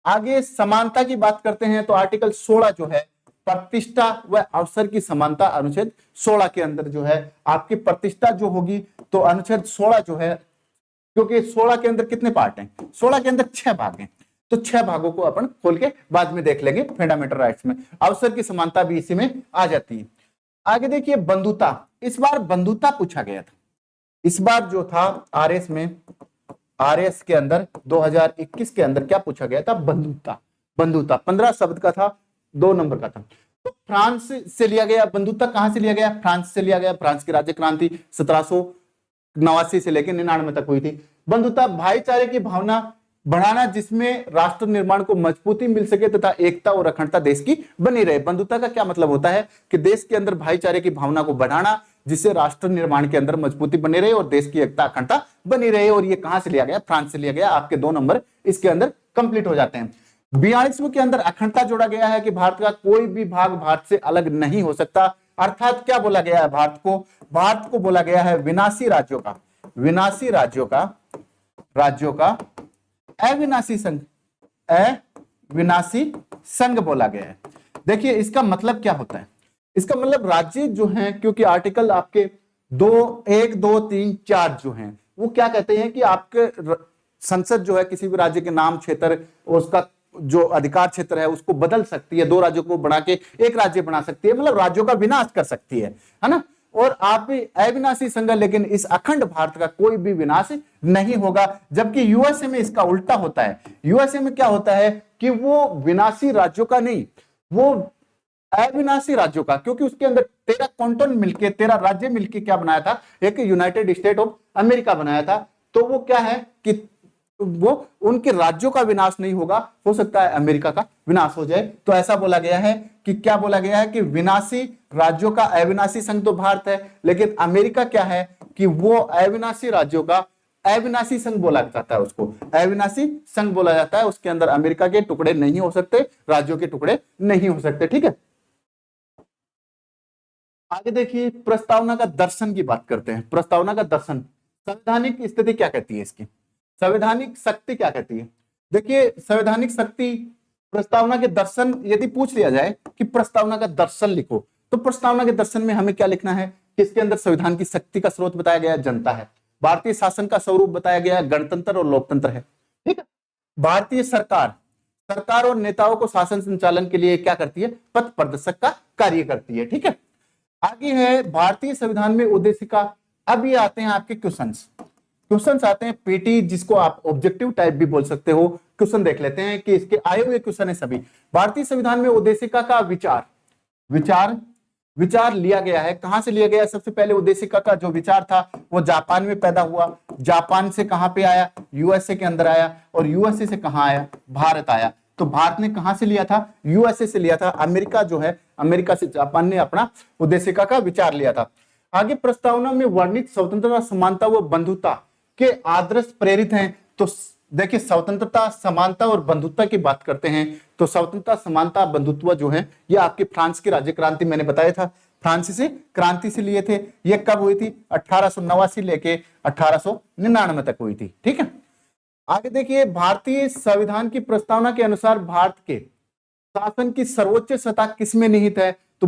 आगे समानता की बात करते हैं तो आर्टिकल 16 जो है प्रतिष्ठा व अवसर की समानता, अनुच्छेद 16 के अंदर जो है आपकी प्रतिष्ठा जो होगी तो अनुच्छेद 16 जो है, क्योंकि 16 के अंदर कितने पार्ट हैं? 16 के अंदर 6 भाग हैं, तो 6 भागों को अपन खोल के बाद में देख लेंगे। फंडामेंटल राइट्स में अवसर की समानता भी इसी में आ जाती है। आगे देखिए बंधुता। इस बार बंधुता पूछा गया था। इस बार जो था आरएस में, आरएस के अंदर 2021 के अंदर क्या पूछा गया था? बंधुता। बंधुता 15 शब्द का था, 2 नंबर का था। तो फ्रांस से लिया गया। बंधुता कहां से लिया गया? फ्रांस से लिया गया। फ्रांस की राज्य क्रांति 1789 से लेकर 99 तक हुई थी। बंधुता भाईचारे की भावना बढ़ाना जिसमें राष्ट्र निर्माण को मजबूती मिल सके तथा एकता और अखंडता देश की बनी रहे। बंधुता का क्या मतलब होता है कि देश के अंदर भाईचारे की भावना को बढ़ाना जिससे राष्ट्र निर्माण के अंदर मजबूती बनी रहे और देश की एकता अखंडता बनी रहे। और ये कहां से लिया गया? फ्रांस से लिया गया। आपके 2 नंबर इसके अंदर कंप्लीट हो जाते हैं। 42वें के अंदर अखंडता जोड़ा गया है कि भारत का कोई भी भाग भारत से अलग नहीं हो सकता। अर्थात क्या बोला गया है? भारत को बोला गया है विनाशी राज्यों का, विनाशी राज्यों का अविनाशी संघ, अविनाशी संघ बोला गया है। देखिए इसका मतलब क्या होता है? इसका मतलब राज्य जो हैं, क्योंकि आर्टिकल आपके 1, 2, 3, 4 जो हैं वो क्या कहते हैं कि आपके संसद जो है किसी भी राज्य के नाम, क्षेत्र, उसका जो अधिकार क्षेत्र है उसको बदल सकती है। 2 राज्यों को बना के एक राज्य बना सकती है, मतलब राज्यों का विनाश कर सकती है ना। और आप अविनाशी संघ, लेकिन इस अखंड भारत का कोई भी विनाश नहीं होगा। जबकि यूएसए में इसका उल्टा होता है। यूएसए में क्या होता है कि वो विनाशी राज्यों का नहीं, वो अविनाशी राज्यों का, क्योंकि उसके अंदर 13 कॉन्टोन मिलके, 13 राज्य मिलके क्या बनाया था? एक यूनाइटेड स्टेट ऑफ अमेरिका बनाया था। तो वो क्या है कि वो उनके राज्यों का विनाश नहीं होगा, हो सकता है अमेरिका का विनाश हो जाए। तो ऐसा बोला गया है कि क्या बोला गया है कि विनाशी राज्यों का अविनाशी संघ तो भारत है, लेकिन अमेरिका क्या है कि वो अविनाशी राज्यों का अविनाशी संघ बोला जाता है, उसको अविनाशी संघ बोला जाता है। उसके अंदर अमेरिका के टुकड़े नहीं हो सकते, राज्यों के टुकड़े नहीं हो सकते। ठीक है, आगे देखिए प्रस्तावना का दर्शन की बात करते हैं। प्रस्तावना का दर्शन, संवैधानिक स्थिति क्या कहती है इसकी? संवैधानिक शक्ति क्या कहती है? देखिए संवैधानिक शक्ति, प्रस्तावना के दर्शन, यदि पूछ लिया जाए कि प्रस्तावना का दर्शन लिखो तो प्रस्तावना के दर्शन में हमें क्या लिखना है कि इसके अंदर संविधान की शक्ति का स्रोत बताया गया है, जनता है। भारतीय शासन का स्वरूप बताया गया है, गणतंत्र और लोकतंत्र है। ठीक है, भारतीय सरकार और नेताओं को शासन संचालन के लिए क्या करती है? पथ प्रदर्शक का कार्य करती है। ठीक है, आगे है भारतीय संविधान में उद्देशिका। अब ये आते हैं आपके क्वेश्चंस आते हैं पीटी, जिसको आप ऑब्जेक्टिव टाइप भी बोल सकते हो। क्वेश्चन देख लेते हैं कि इसके आए हुए क्वेश्चन है सभी। भारतीय संविधान में उद्देशिका का विचार लिया गया है। कहां से लिया गया है? सबसे पहले उद्देशिका का जो विचार था वो जापान में पैदा हुआ। जापान से कहां पे आया? यूएसए के अंदर आया। और यूएसए से कहां आया? भारत आया। तो भारत ने कहां से लिया था? यूएसए से लिया था। अमेरिका जो है, अमेरिका से जापान ने अपना उद्देशिका का विचार लिया था। आगे प्रस्तावना में वर्णित स्वतंत्रता, समानता व बंधुता के आदर्श प्रेरित हैं। तो देखिए, स्वतंत्रता, समानता और बंधुत्व की बात करते हैं तो स्वतंत्रता, समानता, बंधुत्व जो है ये आपकी फ्रांस की राज्य क्रांति, मैंने बताया था फ्रांसीसी क्रांति से लिए थे। ये कब हुई थी? 1889 लेके 1899 तक हुई थी। ठीक है, आगे देखिए, भारतीय संविधान की प्रस्तावना के अनुसार भारत के शासन की सर्वोच्च सत्ता किसमें निहित है? तो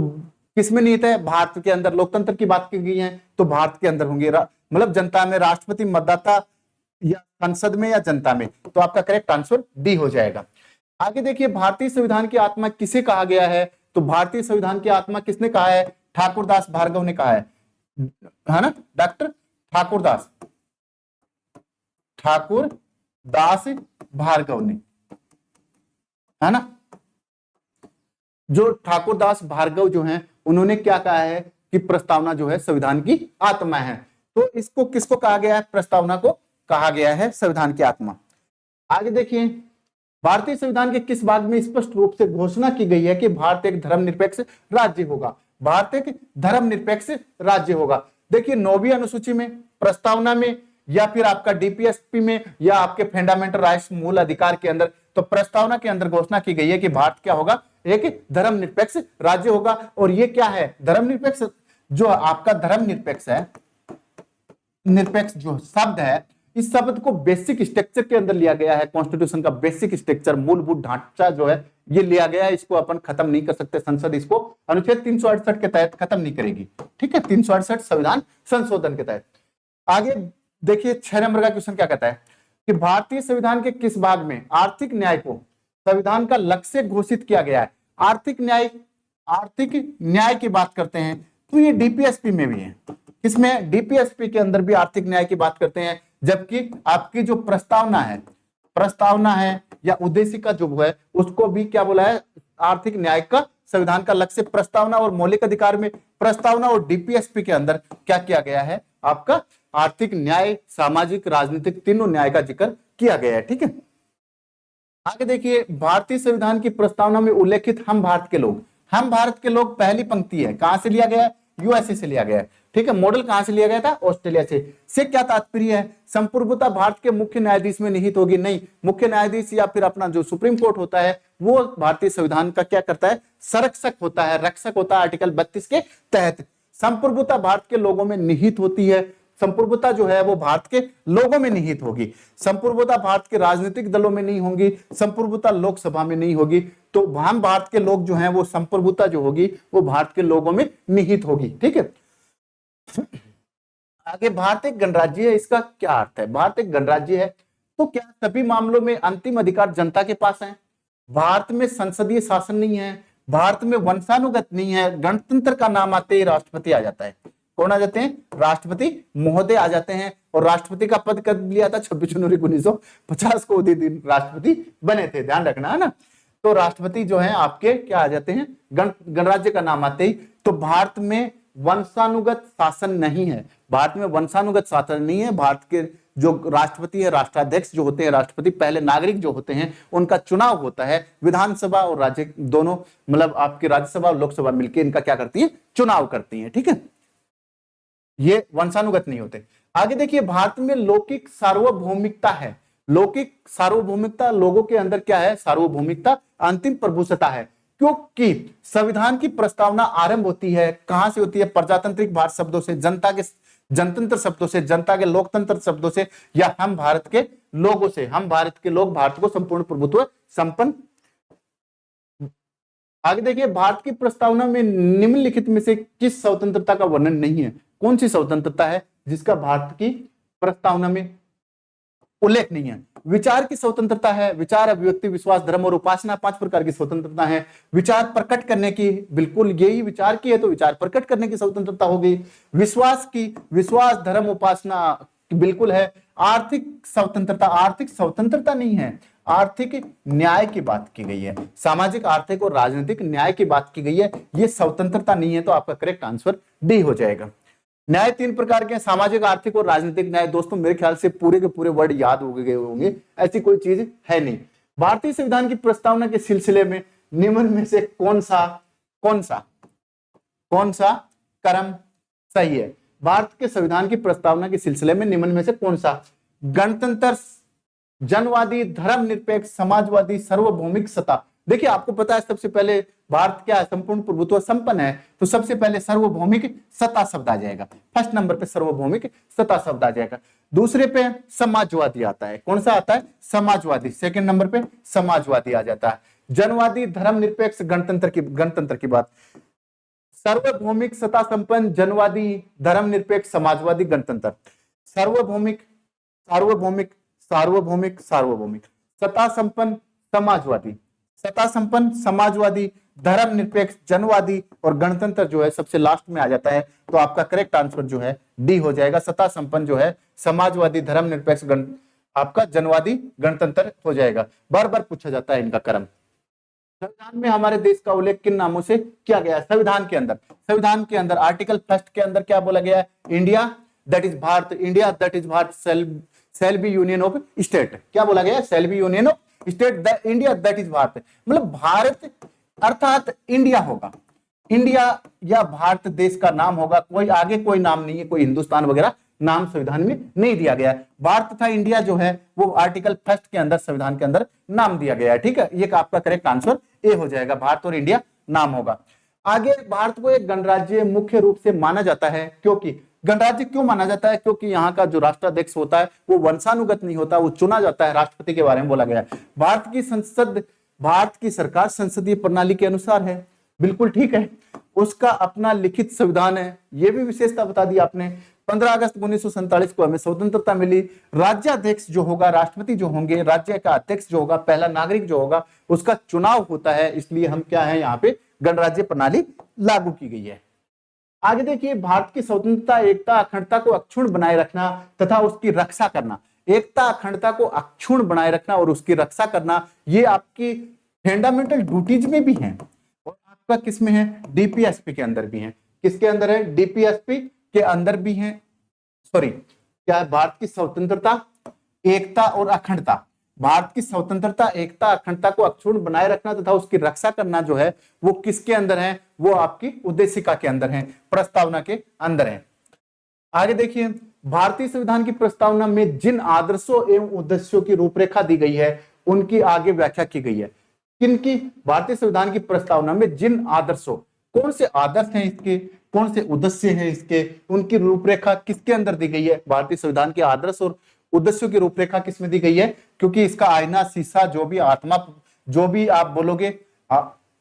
किसमें निहित है? भारत के अंदर। लोकतंत्र की बात की गई है तो भारत के अंदर होंगे, मतलब जनता में, राष्ट्रपति, मतदाता या संसद में या जनता में। तो आपका करेक्ट आंसर डी हो जाएगा। आगे देखिए, भारतीय संविधान की आत्मा किसे कहा गया है? तो भारतीय संविधान की आत्मा किसने कहा है? ठाकुरदास भार्गव ने कहा है ना, डॉक्टर ठाकुरदास भार्गव ने, है ना। जो ठाकुरदास भार्गव जो हैं उन्होंने क्या कहा है कि प्रस्तावना जो है संविधान की आत्मा है। तो इसको किसको कहा गया है? प्रस्तावना को कहा गया है संविधान की आत्मा। आगे देखिए, भारतीय संविधान के किस भाग में स्पष्ट रूप से घोषणा की गई है कि भारत एक धर्मनिरपेक्ष राज्य होगा? भारत एक धर्मनिरपेक्ष राज्य होगा। देखिए, 9वीं अनुसूची में, प्रस्तावना में, या फिर आपका डीपीएसपी में, या आपके फंडामेंटल राइट्स मूल अधिकार के अंदर, तो प्रस्तावना के अंदर घोषणा की गई है कि भारत क्या होगा? एक धर्मनिरपेक्ष राज्य होगा। और ये क्या है? धर्मनिरपेक्ष, जो आपका धर्मनिरपेक्ष है, निरपेक्ष जो शब्द है, इस शब्द को बेसिक स्ट्रक्चर के अंदर लिया गया है। कॉन्स्टिट्यूशन का बेसिक स्ट्रक्चर, मूलभूत ढांचा जो है ये लिया गया है। इसको अपन खत्म नहीं कर सकते, संसद इसको अनुच्छेद 368 के तहत खत्म नहीं करेगी। ठीक है, 368 संविधान संशोधन के तहत। आगे देखिए, 6 नंबर का क्वेश्चन क्या कहता है कि भारतीय संविधान के किस भाग में आर्थिक न्याय को संविधान का लक्ष्य घोषित किया गया है? आर्थिक न्याय की बात करते हैं तो ये डीपीएसपी में भी है। किसमें? डीपीएसपी के अंदर भी आर्थिक न्याय की बात करते हैं। जबकि आपकी जो प्रस्तावना है या उद्देशिका जो है उसको भी क्या बोला है? आर्थिक न्याय का संविधान का लक्ष्य। प्रस्तावना और मौलिक अधिकार में, प्रस्तावना और डीपीएसपी के अंदर क्या किया गया है? आपका आर्थिक न्याय, सामाजिक, राजनीतिक, तीनों न्याय का जिक्र किया गया है। ठीक है, आगे देखिए, भारतीय संविधान की प्रस्तावना में उल्लेखित हम भारत के लोग पहली पंक्ति है, कहां से लिया गया है? यूएसए से लिया गया है। ठीक है, मॉडल कहां से लिया गया था? ऑस्ट्रेलिया से क्या तात्पर्य है? संप्रभुता भारत के मुख्य न्यायाधीश में निहित होगी? नहीं, मुख्य न्यायाधीश या फिर अपना जो सुप्रीम कोर्ट होता है वो भारतीय संविधान का क्या करता है? संरक्षक होता है, रक्षक होता है। आर्टिकल 32 के तहत संप्रभुता भारत के लोगों में निहित होती है। संप्रभुता जो है वो भारत के लोगों में निहित होगी। संप्रभुता भारत के राजनीतिक दलों में नहीं होगी, संप्रभुता लोकसभा में नहीं होगी। तो हम भारत के लोग जो हैं वो संप्रभुता जो होगी वो भारत के लोगों में निहित होगी। ठीक है, आगे, भारत एक गणराज्य है, इसका क्या अर्थ है? भारत एक गणराज्य है तो क्या सभी मामलों में अंतिम अधिकार जनता के पास है? भारत में संसदीय शासन नहीं है, भारत में वंशानुगत नहीं है। गणतंत्र का नाम आते ही राष्ट्रपति आ जाता है। कौन आ जाते हैं? राष्ट्रपति महोदय आ जाते हैं। और राष्ट्रपति का पद कब लिया था? 26 जनवरी 1950 को उसी दिन राष्ट्रपति बने थे, ध्यान रखना, है ना। तो राष्ट्रपति जो है आपके क्या आ जाते हैं? गणराज्य का नाम आते ही। तो भारत में वंशानुगत शासन नहीं है, भारत में वंशानुगत शासन नहीं है। भारत के जो राष्ट्रपति है, राष्ट्राध्यक्ष जो होते हैं, राष्ट्रपति पहले नागरिक जो होते हैं उनका चुनाव होता है। विधानसभा और राज्य दोनों, मतलब आपकी राज्यसभा और लोकसभा मिलकर इनका क्या करती है? चुनाव करती है। ठीक है, ये वंशानुगत नहीं होते। आगे देखिए, भारत में लौकिक सार्वभौमिकता है। लौकिक सार्वभौमिकता, लोगों के अंदर क्या है? सार्वभौमिकता, अंतिम प्रभुसत्ता है। क्योंकि संविधान की प्रस्तावना आरंभ होती है, कहां से होती है? प्रजातांत्रिक भारत शब्दों से, जनता के जनतंत्र शब्दों से, जनता के लोकतंत्र शब्दों से, या हम भारत के लोगों से। हम भारत के लोग भारत को संपूर्ण प्रभुत्व संपन्न। आगे देखिए, भारत की प्रस्तावना में निम्नलिखित में से किस स्वतंत्रता का वर्णन नहीं है? कौन सी स्वतंत्रता है जिसका भारत की प्रस्तावना में उल्लेख नहीं है? विचार की स्वतंत्रता है, विचार, अभिव्यक्ति, विश्वास, धर्म और उपासना, 5 प्रकार की स्वतंत्रता है। विचार प्रकट करने की, बिल्कुल यही विचार की है तो विचार प्रकट करने की स्वतंत्रता होगी। विश्वास की, विश्वास, धर्म, उपासना बिल्कुल है। आर्थिक स्वतंत्रता, आर्थिक स्वतंत्रता नहीं है, आर्थिक न्याय की बात की गई है, सामाजिक, आर्थिक और राजनीतिक न्याय की बात की गई है, ये स्वतंत्रता नहीं है, तो आपका करेक्ट आंसर डी हो जाएगा। न्याय 3 प्रकार के हैं, सामाजिक, आर्थिक और राजनीतिक न्याय। दोस्तों मेरे ख्याल से पूरे के पूरे वर्ड याद हो गए होंगे, ऐसी कोई चीज है नहीं। भारतीय संविधान की प्रस्तावना के सिलसिले में निम्न में से कौन सा क्रम सही है? भारत के संविधान की प्रस्तावना के सिलसिले में निम्न में से कौन सा? गणतंत्र, जनवादी, धर्मनिरपेक्ष, समाजवादी, सार्वभौमिक सत्ता। देखिए आपको पता है सबसे पहले भारत क्या है, संपूर्ण प्रभुत्व संपन्न है, तो सबसे पहले सार्वभौमिक सत्ता शब्द आ जाएगा, फर्स्ट नंबर पे सार्वभौमिक सत्ता शब्द आ जाएगा। दूसरे पे समाजवादी आता है, कौन सा आता है? समाजवादी, सेकंड नंबर पे समाजवादी आ जाता है। जनवादी, धर्मनिरपेक्ष, गणतंत्र की बात, सार्वभौमिक, सत्ता संपन्न, जनवादी, धर्मनिरपेक्ष, समाजवादी, गणतंत्र। सार्वभौमिक, सार्वभौमिक, सार्वभौमिक, सार्वभौमिक, सत्ता संपन्न, समाजवादी, सत्ता संपन्न, समाजवादी, धर्मनिरपेक्ष, जनवादी और गणतंत्र जो है सबसे लास्ट में आ जाता है, तो आपका करेक्ट आंसर जो है डी हो जाएगा। सत्ता संपन्न जो है समाजवादी, धर्मनिरपेक्ष, आपका जनवादी, गणतंत्र हो जाएगा। बार बार पूछा जाता है इनका क्रम। संविधान में हमारे देश का उल्लेख किन नामों से किया गया है? संविधान के अंदर आर्टिकल फर्स्ट के अंदर क्या बोला गया है? India that is Bharat, India that is Bharat shall be union of state. क्या बोला गया? Shall be union of state, India that is Bharat, मतलब भारत अर्थात इंडिया होगा, इंडिया या भारत देश का नाम होगा, कोई आगे कोई नाम नहीं है, कोई हिंदुस्तान वगैरह नाम संविधान में नहीं दिया गया है। भारत तथा इंडिया जो है वो आर्टिकल फर्स्ट के अंदर संविधान के अंदर नाम दिया गया है, ठीक है, ये आपका करेक्ट आंसर ए हो जाएगा, भारत और इंडिया नाम होगा। आगे भारत को एक गणराज्य मुख्य रूप से माना जाता है, क्योंकि गणराज्य क्यों माना जाता है? क्योंकि यहाँ का जो राष्ट्राध्यक्ष होता है वो वंशानुगत नहीं होता, वो चुना जाता है, राष्ट्रपति के बारे में बोला गया है। भारत की सरकार संसदीय प्रणाली के अनुसार है, बिल्कुल ठीक है, उसका अपना लिखित संविधान है, ये भी विशेषता बता दी आपने। 15 अगस्त 1947 को हमें स्वतंत्रता मिली। राज्याध्यक्ष जो होगा, राष्ट्रपति जो होंगे, राज्य का अध्यक्ष जो होगा, पहला नागरिक जो होगा, उसका चुनाव होता है, इसलिए हम क्या है यहाँ पे गणराज्य प्रणाली लागू की गई है। आगे देखिए, भारत की स्वतंत्रता, एकता, अखंडता को अक्षुण्ण बनाए रखना तथा उसकी रक्षा करना, एकता, अखंडता को अक्षुण्ण बनाए रखना और उसकी रक्षा करना, ये आपकी फंडामेंटल ड्यूटीज में भी है और आपका किस में है? डीपीएसपी के अंदर भी है। किसके अंदर है? डीपीएसपी के अंदर भी है। सॉरी, क्या है? भारत की स्वतंत्रता, एकता और अखंडता, भारत की स्वतंत्रता, एकता, अखंडता को अक्षुण्ण बनाए रखना तथा उसकी रक्षा करना जो है वो किसके अंदर है? वो आपकी उद्देशिका के अंदर है, प्रस्तावना के अंदर है। आगे देखिए, भारतीय संविधान की प्रस्तावना में जिन आदर्शों एवं उद्देश्यों की रूपरेखा दी गई है उनकी आगे व्याख्या की गई है। किनकी? भारतीय संविधान की प्रस्तावना में जिन आदर्शों, कौन से आदर्श हैं इसके, कौन से उद्देश्य हैं इसके, उनकी रूपरेखा किसके अंदर दी गई है? भारतीय संविधान के आदर्श और उद्देश्यों की रूपरेखा किसमें दी गई है? क्योंकि इसका आईना, शीशा, जो भी आत्मा, जो भी आप बोलोगे,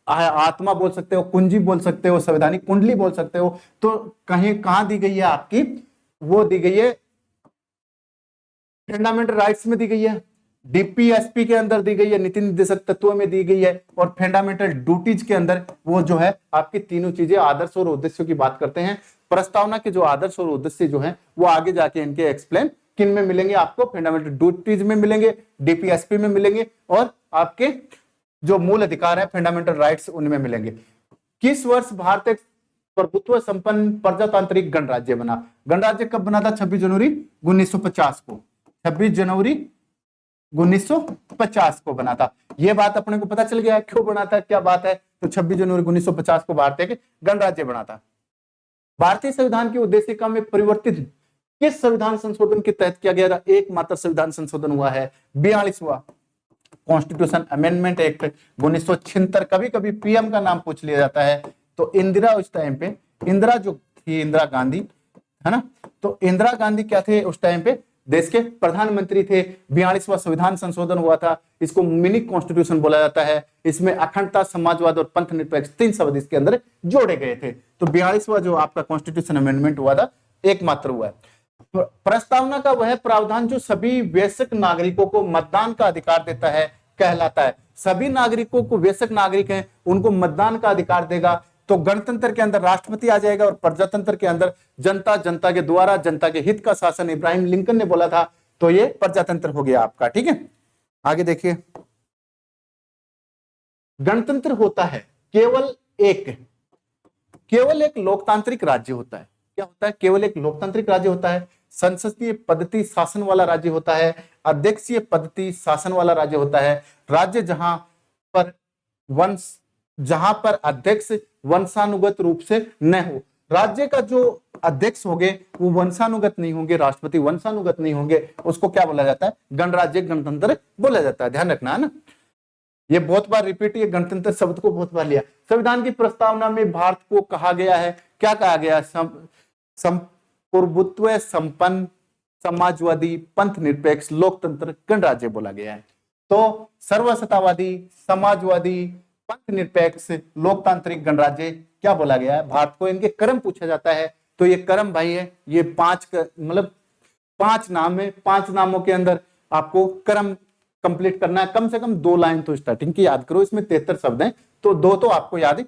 आत्मा बोल सकते हो, कुंजी बोल सकते हो, संवैधानिक कुंडली बोल सकते हो, तो कहीं कहां दी गई है आपकी? वो दी गई है फंडामेंटल राइट्स में दी गई है, डीपीएसपी के अंदर दी गई है, नीति निर्देशक तत्वों में दी गई है, और फंडामेंटल ड्यूटीज के अंदर वो जो है आपकी तीनों चीजें, आदर्श और उद्देश्यों की बात करते हैं। प्रस्तावना के जो आदर्श और उद्देश्य जो है वो आगे जाके इनके एक्सप्लेन किन में मिलेंगे? आपको फंडामेंटल ड्यूटीज में मिलेंगे, डीपीएसपी में मिलेंगे, और आपके जो मूल अधिकार है, फंडामेंटल राइट्स, उनमें मिलेंगे। किस वर्ष भारत एक प्रभुत्व संपन्न प्रजातांत्रिक गणराज्य बना? गणराज्य कब बना था? 26 जनवरी 1950 को, 26 जनवरी 1950 को बना था। यह बात अपने को पता चल गया क्यों बना था, क्या बात है? तो 26 जनवरी 1950 को भारत एक गणराज्य बना था। भारतीय संविधान की उद्देशिका में परिवर्तित किस संविधान संशोधन के तहत किया गया था? एकमात्र संविधान संशोधन हुआ है 42वां कॉन्स्टिट्यूशन अमेंडमेंट एक्ट 1976। कभी कभी पीएम का नाम पूछ लिया जाता है, तो इंदिरा उस टाइम पे, इंदिरा जो थी, इंदिरा गांधी, है ना, तो इंदिरा गांधी क्या थे उस टाइम पे? देश के प्रधानमंत्री थे। 42वां संविधान संशोधन हुआ था, इसको मिनी कॉन्स्टिट्यूशन बोला जाता है। इसमें अखंडता, समाजवाद और पंथ निरपेक्ष 3 शब्द इसके अंदर जोड़े गए थे। तो 42वां जो आपका कॉन्स्टिट्यूशन अमेंडमेंट हुआ था एकमात्र हुआ है। प्रस्तावना का वह प्रावधान जो सभी वयस्क नागरिकों को मतदान का अधिकार देता है कहलाता है। सभी नागरिकों को, वयस्क नागरिक हैं, उनको मतदान का अधिकार देगा। तो गणतंत्र के अंदर राष्ट्रपति आ जाएगा और प्रजातंत्र के अंदर जनता, जनता के द्वारा, जनता के हित का शासन इब्राहिम लिंकन ने बोला था, तो ये प्रजातंत्र हो गया आपका। ठीक है, आगे देखिए, गणतंत्र होता है केवल एक लोकतांत्रिक राज्य होता है। क्या होता है? केवल एक लोकतांत्रिक राज्य होता है। संसदीय पद्धति शासन वाला राज्य होता है। अध्यक्षीय पद्धति शासन वाला राज्य होता है। राज्य जहां पर अध्यक्ष वंशानुगत रूप से न हो। राज्य का जो अध्यक्ष होंगे वो वंशानुगत नहीं होंगे, राष्ट्रपति वंशानुगत नहीं होंगे, उसको क्या बोला जाता है? गणराज्य, गणतंत्र बोला जाता है। ध्यान रखना है ना, ये बहुत बार रिपीट, ये गणतंत्र शब्द को बहुत बार लिया। संविधान की प्रस्तावना में भारत को कहा गया है, क्या कहा गया? प्रभुत्व संपन्न, समाजवादी, पंथ निरपेक्ष, लोकतंत्र, गणराज्य बोला गया है। तो सर्वसत्तावादी, समाजवादी, पंथ निरपेक्ष, लोकतांत्रिक, गणराज्य क्या बोला गया है भारत को? इनके क्रम पूछा जाता है। तो ये क्रम भाई है, ये मतलब 5 नाम है। 5 नामों के अंदर आपको क्रम कंप्लीट करना है। कम से कम 2 लाइन तो स्टार्टिंग की याद करो। इसमें 73 शब्द हैं, तो 2 तो आपको याद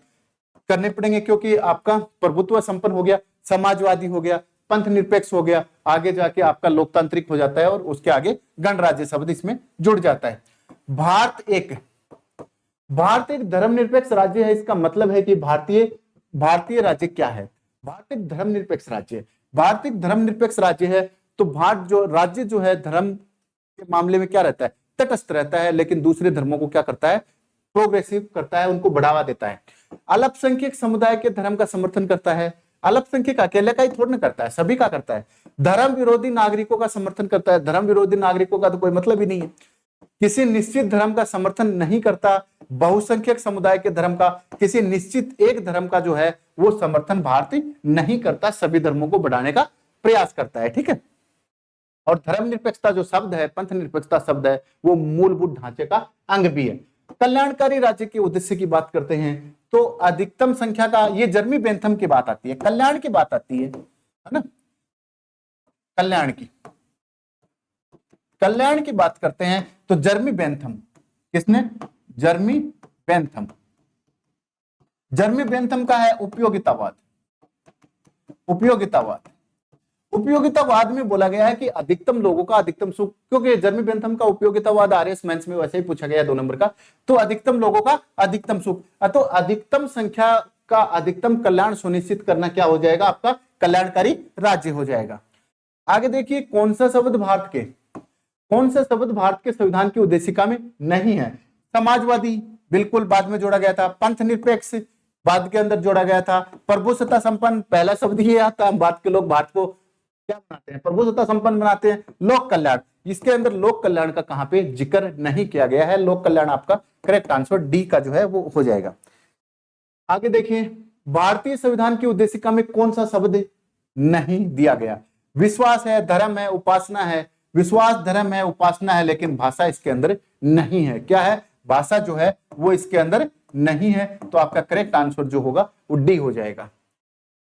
करने पड़ेंगे, क्योंकि आपका प्रभुत्व संपन्न हो गया, समाजवादी हो गया, पंथ निरपेक्ष हो गया, आगे जाके आपका लोकतांत्रिक हो जाता है और उसके आगे गणराज्य शब्द इसमें जुड़ जाता है। भारत एक धर्मनिरपेक्ष राज्य है। इसका मतलब है कि भारतीय राज्य क्या है? भारत एक धर्मनिरपेक्ष राज्य है। भारत एक धर्मनिरपेक्ष राज्य है, तो भारत जो राज्य जो है धर्म के मामले में क्या रहता है? तटस्थ रहता है, लेकिन दूसरे धर्मों को क्या करता है? प्रोग्रेसिव करता है, उनको बढ़ावा देता है। अल्पसंख्यक समुदाय के धर्म का समर्थन करता है। अल्पसंख्यक अकेले का ही थोड़ा ना करता है, सभी का करता है। धर्म विरोधी नागरिकों का समर्थन करता है। धर्म विरोधी नागरिकों का तो कोई मतलब ही नहीं है। किसी निश्चित धर्म का समर्थन नहीं करता। बहुसंख्यक समुदाय के धर्म का, किसी निश्चित एक धर्म का जो है वो समर्थन भारत नहीं करता, सभी धर्मों को बढ़ाने का प्रयास करता है। ठीक है, और धर्मनिरपेक्षता जो शब्द है, पंथ निरपेक्षता शब्द है, वो मूलभूत ढांचे का अंग भी है। कल्याणकारी राज्य के उद्देश्य की बात करते हैं तो अधिकतम संख्या का, ये जर्मी बेंथम की बात आती है, कल्याण की बात आती है ना, कल्याण की बात करते हैं तो जर्मी बेंथम, किसने? जर्मी बेंथम का है उपयोगितावाद में बोला गया है कि अधिकतम लोगों का अधिकतम सुख, क्योंकि जर्मी बेंथम का उपयोगितावाद आरएस मेंस में वैसे ही पूछा गया 2 नंबर का, तो अधिकतम लोगों का अधिकतम सुख, तो अधिकतम संख्या का अधिकतम कल्याण सुनिश्चित करना क्या हो जाएगा? आपका कल्याणकारी राज्य हो जाएगा। आगे देखिए, कौन सा शब्द भारत के संविधान की उद्देशिका में नहीं है? समाजवादी बिल्कुल बाद में जोड़ा गया था। पंथ निरपेक्ष बाद के अंदर जोड़ा गया था। प्रभुसत्ता संपन्न, पहला शब्द ये आता है। भारत के लोग भारत को क्या बनाते हैं? प्रभुसत्ता संपन्न बनाते हैं। लोक कल्याण, इसके अंदर लोक कल्याण का कहां पे जिक्र नहीं किया गया है। लोक कल्याण आपका करेक्ट आंसर डी का जो है वो हो जाएगा। आगे देखिए, भारतीय संविधान की उद्देशिका में कौन सा शब्द नहीं दिया गया? विश्वास है, धर्म है, उपासना है। विश्वास, धर्म है, उपासना है, लेकिन भाषा इसके अंदर नहीं है। क्या है? भाषा जो है वो इसके अंदर नहीं है, तो आपका करेक्ट आंसर जो होगा वो डी हो जाएगा।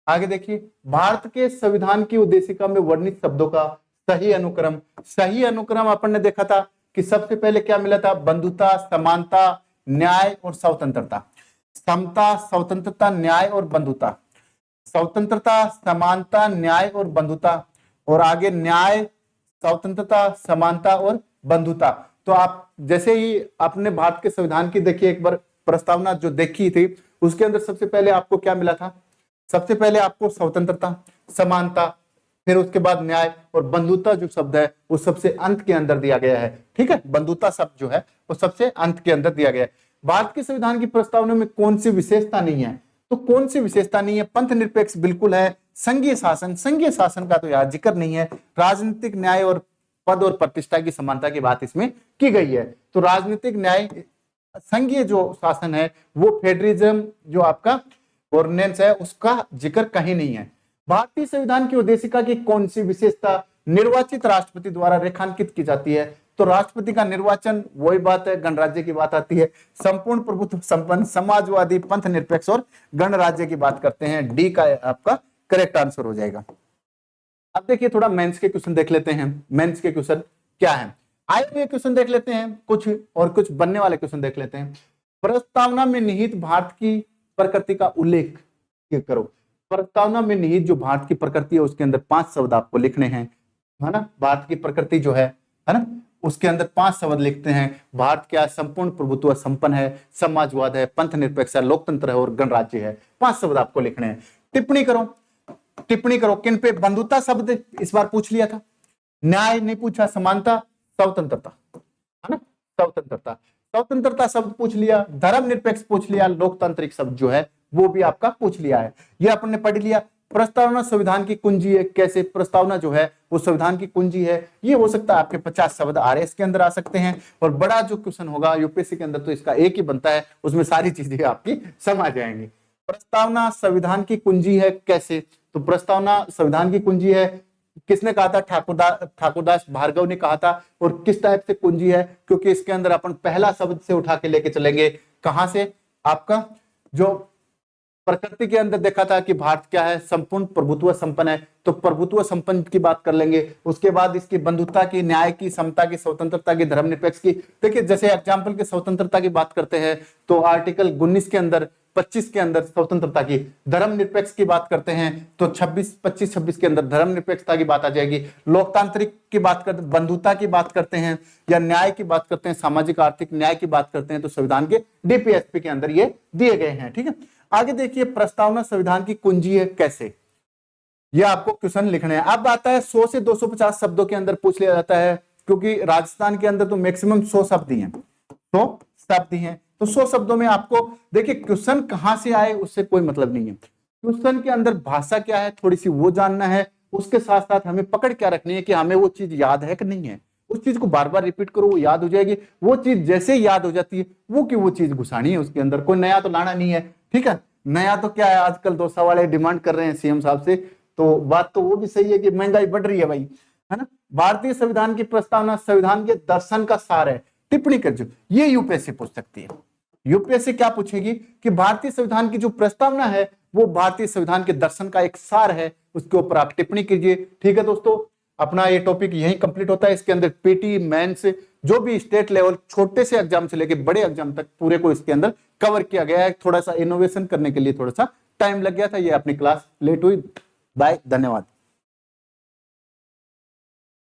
आगे देखिए, भारत के संविधान की उद्देशिका में वर्णित शब्दों का सही अनुक्रम अपन ने देखा था कि सबसे पहले क्या मिला था? बंधुता, समानता, न्याय और स्वतंत्रता। समता, स्वतंत्रता, न्याय और बंधुता। स्वतंत्रता, समानता, न्याय और बंधुता, और आगे न्याय, स्वतंत्रता, समानता और बंधुता। तो आप जैसे ही आपने भारत के संविधान की देखिए एक बार प्रस्तावना जो देखी थी, उसके अंदर सबसे पहले आपको क्या मिला था? सबसे पहले आपको स्वतंत्रता, समानता, फिर उसके बाद न्याय और बंधुता जो शब्द है वो सबसे अंत के अंदर दिया गया है। ठीक है, बंधुता शब्द जो है वो सबसे अंत के अंदर दिया गया है। भारत के संविधान की प्रस्तावना में कौन सी विशेषता नहीं है? तो कौन सी विशेषता नहीं है? पंथ निरपेक्ष बिल्कुल है। संघीय शासन का तो यार जिक्र नहीं है। राजनीतिक न्याय और पद और प्रतिष्ठा की समानता की बात इसमें की गई है। तो राजनीतिक न्याय, संघीय जो शासन है वो फेडरलिज्म जो आपका ऑर्डिनेंस है उसका जिक्र कहीं नहीं है। भारतीय संविधान की उद्देशिका की कौन सी विशेषता निर्वाचित राष्ट्रपति द्वारा रेखांकित की जाती है? तो राष्ट्रपति का निर्वाचन, वही बात है, गणराज्य की बात आती है। संपूर्ण प्रभुत्व संपन्न, समाजवादी, पंथ निरपेक्ष और गणराज्य की बात करते हैं। डी का आपका करेक्ट आंसर हो जाएगा। अब देखिए थोड़ा मेंस के क्वेश्चन देख लेते हैं, मेंस के क्वेश्चन क्या है, आए हुए क्वेश्चन देख लेते हैं कुछ, और कुछ बनने वाले क्वेश्चन देख लेते हैं। प्रस्तावना में निहित भारत की प्रकृति का उल्लेख करो। प्रस्तावना में निहित जो भारत की प्रकृति है उसके अंदर 5 शब्द आपको लिखने हैं, है ना। भारत की प्रकृति जो है ना, उसके अंदर 5 शब्द लिखते हैं। भारत क्या है, संपूर्ण प्रभुत्व संपन्न है, समाजवाद है, पंथ निरपेक्ष है, लोकतंत्र है और गणराज्य है। 5 शब्द आपको लिखने हैं। टिप्पणी करो, टिप्पणी करो किन पे। बंधुता शब्द इस बार पूछ लिया था, न्याय नहीं पूछा, समानता, स्वतंत्रता, है ना, स्वतंत्रता, स्वतंत्रता शब्द पूछ लिया, धर्मनिरपेक्ष पूछ लिया, लोकतांत्रिक शब्द जो है वो भी आपका पूछ लिया है, ये अपन ने पढ़ लिया। प्रस्तावना संविधान की कुंजी है, कैसे प्रस्तावना जो है वो संविधान की कुंजी है, ये हो सकता है आपके 50 शब्द आरएस के अंदर आ सकते हैं। और बड़ा जो क्वेश्चन होगा यूपीएससी के अंदर तो इसका एक ही बनता है, उसमें सारी चीजें आपकी समा जाएंगी। प्रस्तावना संविधान की कुंजी है कैसे, तो प्रस्तावना संविधान की कुंजी है, किसने कहा था, ठाकुरदास भार्गव ने कहा था। और किस टाइप से कुंजी है, क्योंकि इसके अंदर अपन पहला शब्द से उठा के लेके चलेंगे, कहां से, आपका जो प्रकृति के अंदर देखा था कि भारत क्या है, संपूर्ण प्रभुत्व संपन्न है, तो प्रभुत्व संपन्न की बात कर लेंगे। उसके बाद इसकी बंधुता की, न्याय की, समता की, स्वतंत्रता की, धर्मनिरपेक्ष की। देखिए जैसे एग्जाम्पल के स्वतंत्रता की बात करते हैं तो आर्टिकल 19 के अंदर, 25 के अंदर स्वतंत्रता की, धर्मनिरपेक्ष की बात करते हैं तो 26, 25, 26 के अंदर धर्मनिरपेक्षता की बात आ जाएगी। लोकतांत्रिक की बात करते, बंधुता की बात करते हैं या न्याय की बात करते हैं, सामाजिक आर्थिक न्याय की बात करते हैं तो संविधान के डीपीएसपी के अंदर ये दिए गए हैं। ठीक है, आगे देखिए प्रस्तावना संविधान की कुंजी है कैसे, ये आपको क्वेश्चन लिखने हैं। अब आता है 100 से 250 शब्दों के अंदर पूछ लिया जाता है, क्योंकि राजस्थान के अंदर तो मैक्सिमम 100 शब्द ही हैं, 100 शब्द ही हैं, तो 100 शब्दों में आपको देखिए क्वेश्चन कहां से आए उससे कोई मतलब नहीं है। क्वेश्चन के अंदर भाषा क्या है थोड़ी सी वो जानना है, उसके साथ साथ हमें पकड़ क्या रखनी है कि हमें वो चीज याद है कि नहीं है। उस चीज को बार बार रिपीट करो, वो याद हो जाएगी। वो चीज जैसे याद हो जाती है वो की वो चीज घुसानी है उसके अंदर, कोई नया तो लाना नहीं है। ठीक है, नया तो क्या है, आजकल डोसा वाले डिमांड कर रहे हैं सीएम साहब से, तो बात तो वो भी सही है कि महंगाई बढ़ रही है भाई, है ना। भारतीय संविधान की प्रस्तावना संविधान के दर्शन का सार है, टिप्पणी कर, जो ये यूपीएससी पूछ सकती है। यूपीएससी क्या पूछेगी कि भारतीय संविधान की जो प्रस्तावना है वो भारतीय संविधान के दर्शन का एक सार है, उसके ऊपर आप टिप्पणी कीजिए। ठीक है दोस्तों, अपना ये टॉपिक यही कंप्लीट होता है। इसके अंदर पीटी, मेंस, जो भी स्टेट लेवल छोटे से एग्जाम से लेके बड़े एग्जाम तक पूरे को इसके अंदर कवर किया गया है। थोड़ा सा इनोवेशन करने के लिए थोड़ा सा टाइम लग गया था, ये अपनी क्लास लेट हुई। बाय, धन्यवाद।